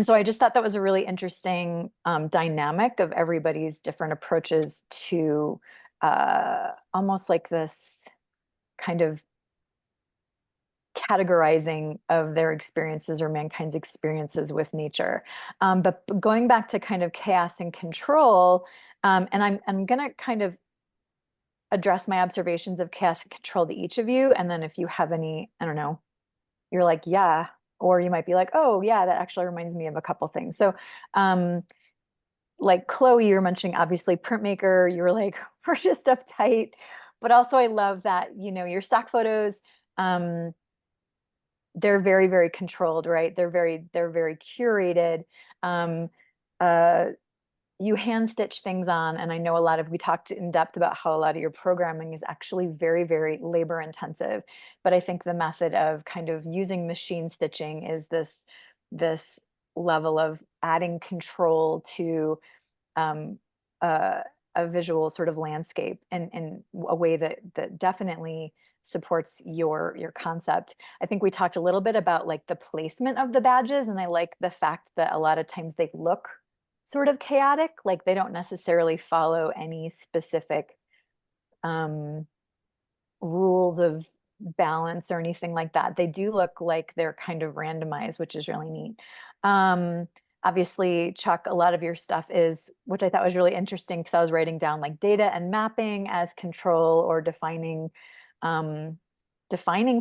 so I just thought that was a really interesting dynamic of everybody's different approaches to almost like this kind of categorizing of their experiences or mankind's experiences with nature. But going back to kind of chaos and control, and I'm going to kind of address my observations of chaos and control to each of you. And then if you have any, I don't know, you're like, yeah, or you might be like, oh yeah, that actually reminds me of a couple things. So like Chloe, you were mentioning obviously printmaker, you were like, we're just uptight. But also I love that, your stock photos, they're very, very controlled, right? They're very curated. You hand stitch things on, and I know we talked in depth about how a lot of your programming is actually very, very labor intensive. But I think the method of kind of using machine stitching is this level of adding control to a visual sort of landscape in a way that definitely supports your concept. I think we talked a little bit about like the placement of the badges, and I like the fact that a lot of times they look sort of chaotic, like they don't necessarily follow any specific rules of balance or anything like that. They do look like they're kind of randomized, which is really neat. Obviously, Chuck, a lot of your stuff is, which I thought was really interesting because I was writing down like data and mapping as control or defining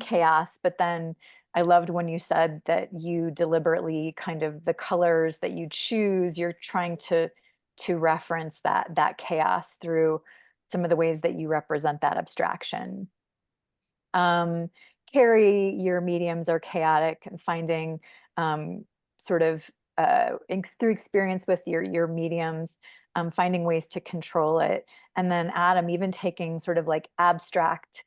chaos. But then I loved when you said that you deliberately kind of the colors that you choose, you're trying to reference that chaos through some of the ways that you represent that abstraction. Kerry, your mediums are chaotic, and finding sort of through experience with your mediums, finding ways to control it. And then Adam, even taking sort of like abstract,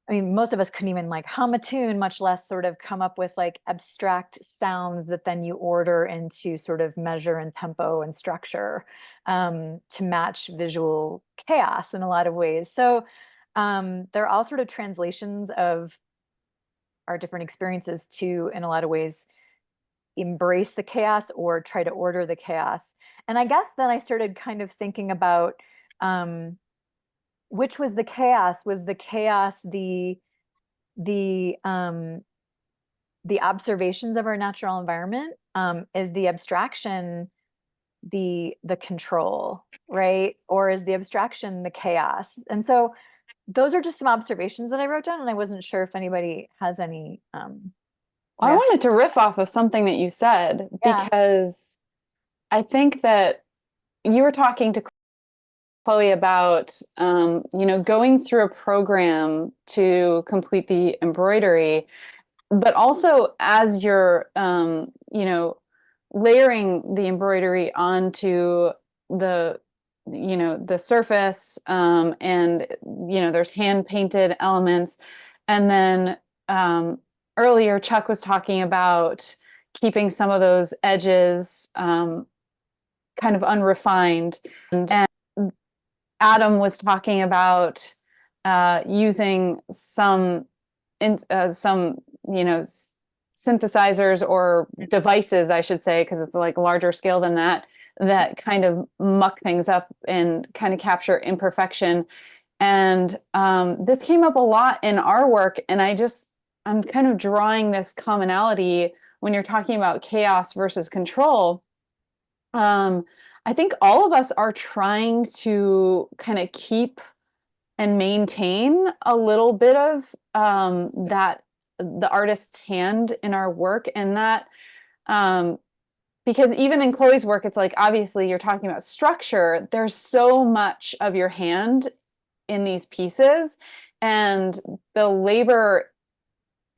I mean, most of us couldn't even like hum a tune, much less sort of come up with like abstract sounds that then you order into sort of measure and tempo and structure to match visual chaos in a lot of ways. So they're all sort of translations of our different experiences to, in a lot of ways, embrace the chaos or try to order the chaos. And I guess then I started kind of thinking about which was the chaos. Was the chaos the observations of our natural environment? Is the abstraction the control, right? Or is the abstraction the chaos? And so those are just some observations that I wrote down, and I wasn't sure if anybody has any. I wanted to riff off of something that you said, Yeah. because I think that you were talking to Chloe about, going through a program to complete the embroidery, but also as you're, layering the embroidery onto the surface, and there's hand painted elements, and then earlier Chuck was talking about keeping some of those edges kind of unrefined, and Adam was talking about using some synthesizers or devices, I should say, because it's like larger scale than that, that kind of muck things up and kind of capture imperfection. And this came up a lot in our work, and I'm kind of drawing this commonality when you're talking about chaos versus control. I think all of us are trying to kind of keep and maintain a little bit of that, the artist's hand in our work, and that because even in Chloe's work, it's like, obviously you're talking about structure, there's so much of your hand in these pieces, and the labor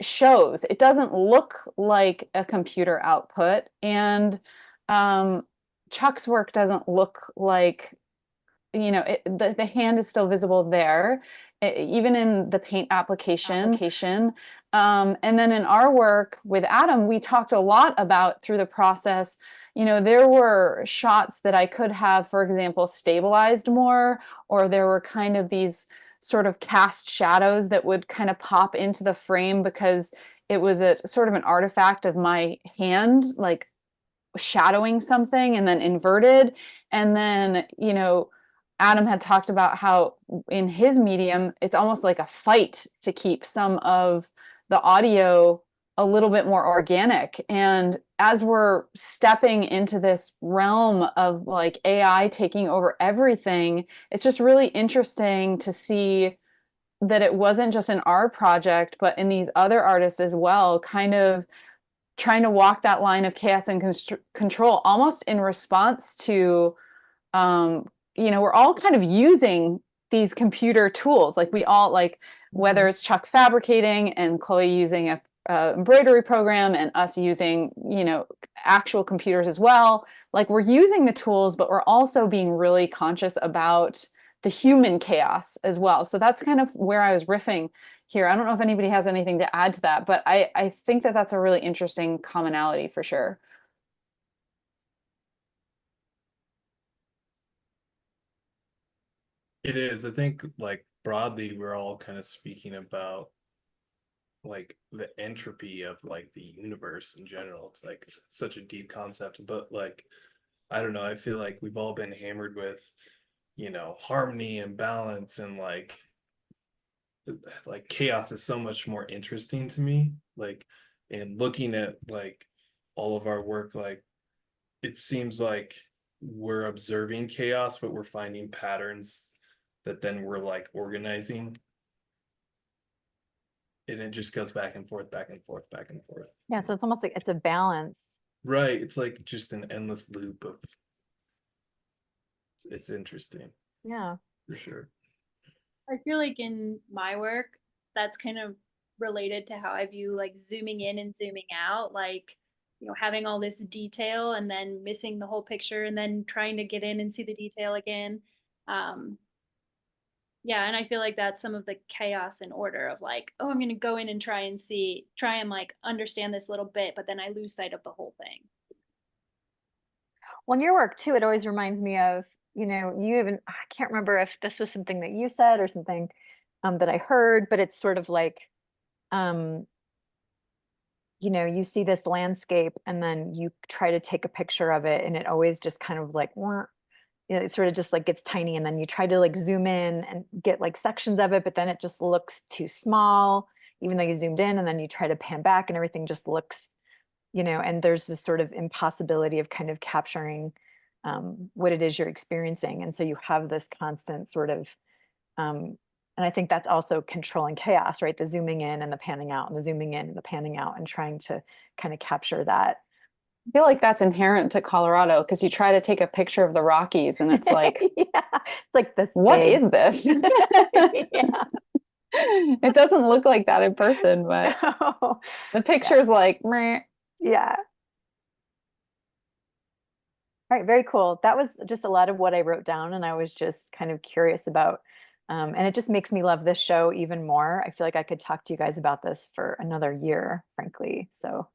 shows. It doesn't look like a computer output, and Chuck's work doesn't look like, the hand is still visible there, even in the paint application. And then in our work with Adam, we talked a lot about, through the process, there were shots that I could have, for example, stabilized more, or there were kind of these sort of cast shadows that would kind of pop into the frame because it was a sort of an artifact of my hand, like shadowing something and then inverted. And then, Adam had talked about how in his medium, it's almost like a fight to keep some of the audio a little bit more organic. And as we're stepping into this realm of like AI taking over everything, it's just really interesting to see that it wasn't just in our project, but in these other artists as well, kind of trying to walk that line of chaos and control, almost in response to, we're all kind of using these computer tools. Like we all, like, whether it's Chuck fabricating and Chloe using a embroidery program and us using, actual computers as well. Like we're using the tools, but we're also being really conscious about the human chaos as well. So that's kind of where I was riffing here. I don't know if anybody has anything to add to that, but I think that that's a really interesting commonality for sure. It is. I think, like, broadly, we're all kind of speaking about like the entropy of like the universe in general. It's like such a deep concept, but like, I don't know, I feel like we've all been hammered with, harmony and balance, and like chaos is so much more interesting to me. Like, and looking at like all of our work, like it seems like we're observing chaos, but we're finding patterns that then we're like organizing. And it just goes back and forth, back and forth, back and forth. Yeah, so it's almost like it's a balance. Right. It's like just an endless loop of, it's interesting. Yeah. For sure. I feel like in my work, that's kind of related to how I view like zooming in and zooming out, like, having all this detail and then missing the whole picture and then trying to get in and see the detail again. Yeah, and I feel like that's some of the chaos and order of like, oh, I'm going to go in and try and like understand this little bit, but then I lose sight of the whole thing. Well, in your work too, it always reminds me of, I can't remember if this was something that you said or something that I heard, but it's sort of like, you know, you see this landscape and then you try to take a picture of it and it always just kind of like, wah, you know, it sort of just like gets tiny, and then you try to like zoom in and get like sections of it, but then it just looks too small, even though you zoomed in, and then you try to pan back and everything just looks, you know, and there's this sort of impossibility of kind of capturing what it is you're experiencing. And so you have this constant sort of, and I think that's also controlling chaos, right? The zooming in and the panning out, and the zooming in and the panning out, and trying to kind of capture that. I feel like that's inherent to Colorado, because you try to take a picture of the Rockies and it's like, Yeah, it's like this. what big. is this? Yeah. It doesn't look like that in person, but No. the picture's like, meh. Yeah. All right, very cool. That was just a lot of what I wrote down, and I was just kind of curious about, and it just makes me love this show even more. I feel like I could talk to you guys about this for another year, frankly. So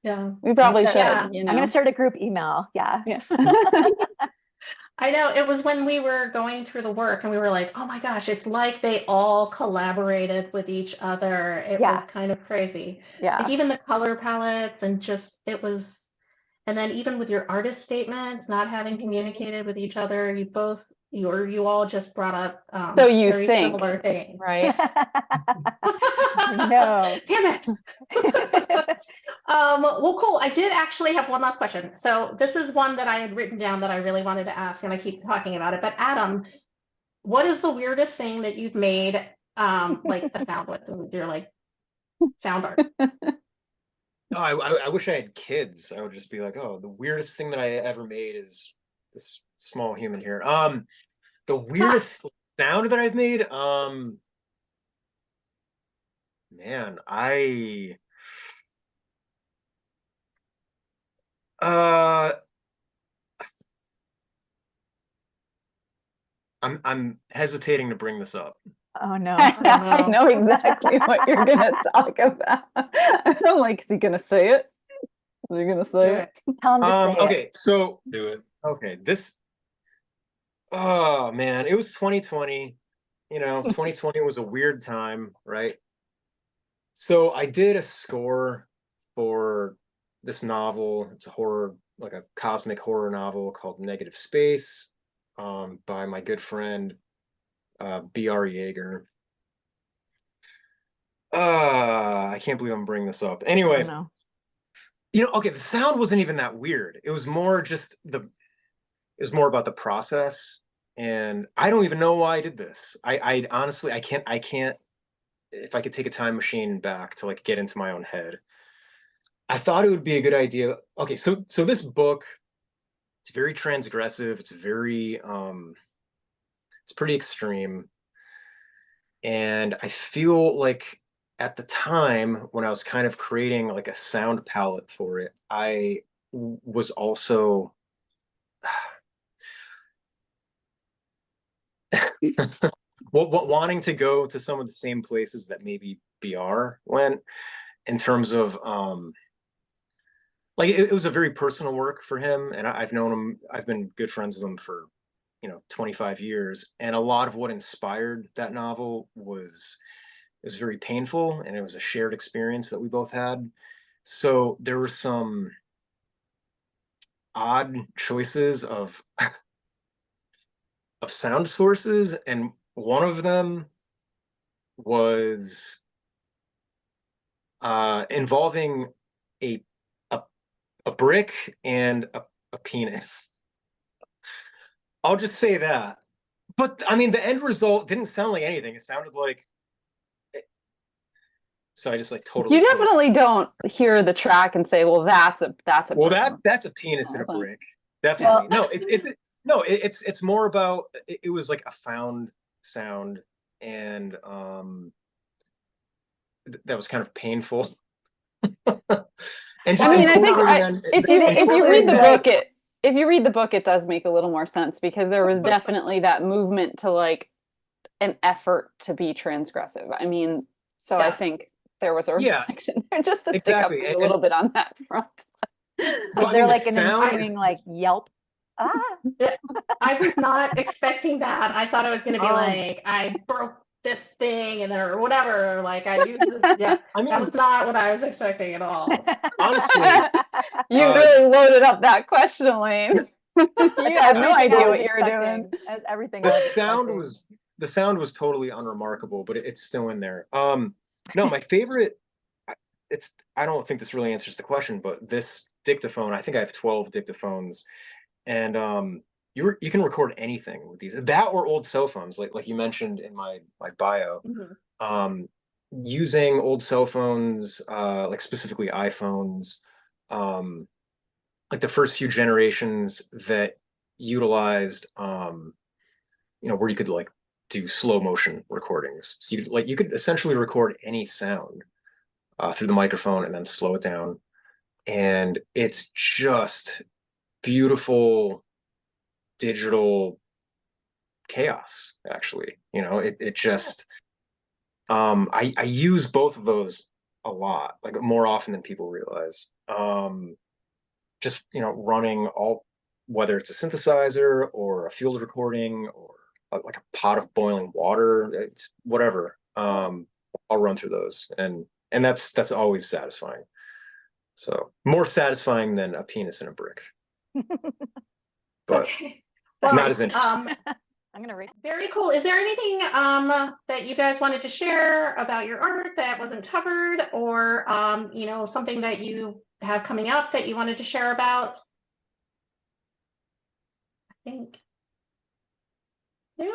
Yeah. We probably should, Yeah. you I'm know. going to start a group email. Yeah. Yeah. I know, it was when we were going through the work and we were like, oh my gosh, it's like they all collaborated with each other. It Yeah. was kind of crazy. Yeah. Like even the color palettes and just, it was, and then even with your artist statements, not having communicated with each other, you all just brought up So you very think, similar things. right? No. Damn it. Well, cool. I did actually have one last question. So this is one that I had written down that I really wanted to ask, and I keep talking about it. But Adam, what is the weirdest thing that you've made like a sound with? You're like sound art. Oh, I wish I had kids. I would just be like, oh, the weirdest thing that I ever made is this small human here. The weirdest sound that I've made, man, I'm hesitating to bring this up. Oh no. I know exactly what you're gonna talk about. I'm like, is he gonna say it? Is he gonna say it? Tell him to say it. Okay, so Do it. okay, oh man, it was 2020. You know, 2020 was a weird time, right? So I did a score for this novel. It's a horror, like a cosmic horror novel called Negative Space, by my good friend B.R. Yeager. I can't believe I'm bringing this up. Anyway, Oh, no. you know, okay, the sound wasn't even that weird. It was more just it was more about the process. And I don't even know why I did this. I honestly, I can't, if I could take a time machine back to like get into my own head, I thought it would be a good idea. Okay, so this book, it's very transgressive. It's very, it's pretty extreme. And I feel like at the time when I was kind of creating like a sound palette for it, I was also wanting to go to some of the same places that maybe BR went, in terms of like it was a very personal work for him, and I've known him, I've been good friends with him for 25 years, and a lot of what inspired that novel was, it was very painful, and it was a shared experience that we both had. So there were some odd choices of sound sources, and one of them was involving a brick and a penis. I'll just say that. But I mean, the end result didn't sound like anything. It sounded like, so I just like totally. You definitely don't hear the track and say, "Well, that's a well, person." that's a penis in a brick." Definitely. Well, No, it's more about, it was like a found sound, and that was kind of painful. And just I mean, I think if you read the book, if you read the book, it does make a little more sense, because there was definitely that movement to like an effort to be transgressive. I mean, so I think there was a reflection there, just to stick up a little bit on that front. Was there like an ensuing like yelp? I was not expecting that. I thought it was going to be like, I broke this thing and or whatever. Like I use this. Yeah, I that mean, was not what I was expecting at all. honestly, You Uh, really loaded up that question, Elaine. You had no Everything I idea was what you were doing. expecting, as everything I was expecting. the sound was totally unremarkable, but it's still in there. No, my favorite. I don't think this really answers the question, but this dictaphone. I think I have 12 dictaphones, and you can record anything with these. That or old cell phones, like you mentioned in my bio. Mhm. Using old cell phones, like specifically iPhones, like the first few generations that utilized, where you could like do slow motion recordings. So you could essentially record any sound through the microphone and then slow it down, and it's just beautiful digital chaos. Actually, it just I use both of those a lot, like more often than people realize. Just running all, whether it's a synthesizer or a field recording or like a pot of boiling water, it's whatever. I'll run through those, and that's always satisfying. So more satisfying than a penis in a brick, but Okay. Well, not as interesting. I'm gonna read. very cool. Is there anything that you guys wanted to share about your art that wasn't covered, or something that you have coming up that you wanted to share about? I think no.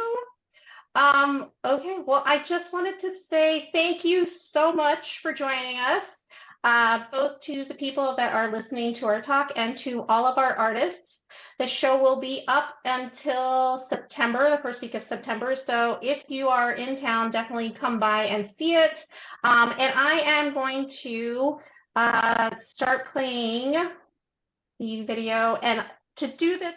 Okay, well, I just wanted to say thank you so much for joining us, both to the people that are listening to our talk and to all of our artists. The show will be up until September, the first week of September. So if you are in town, definitely come by and see it. And I am going to start playing the video. And to do this,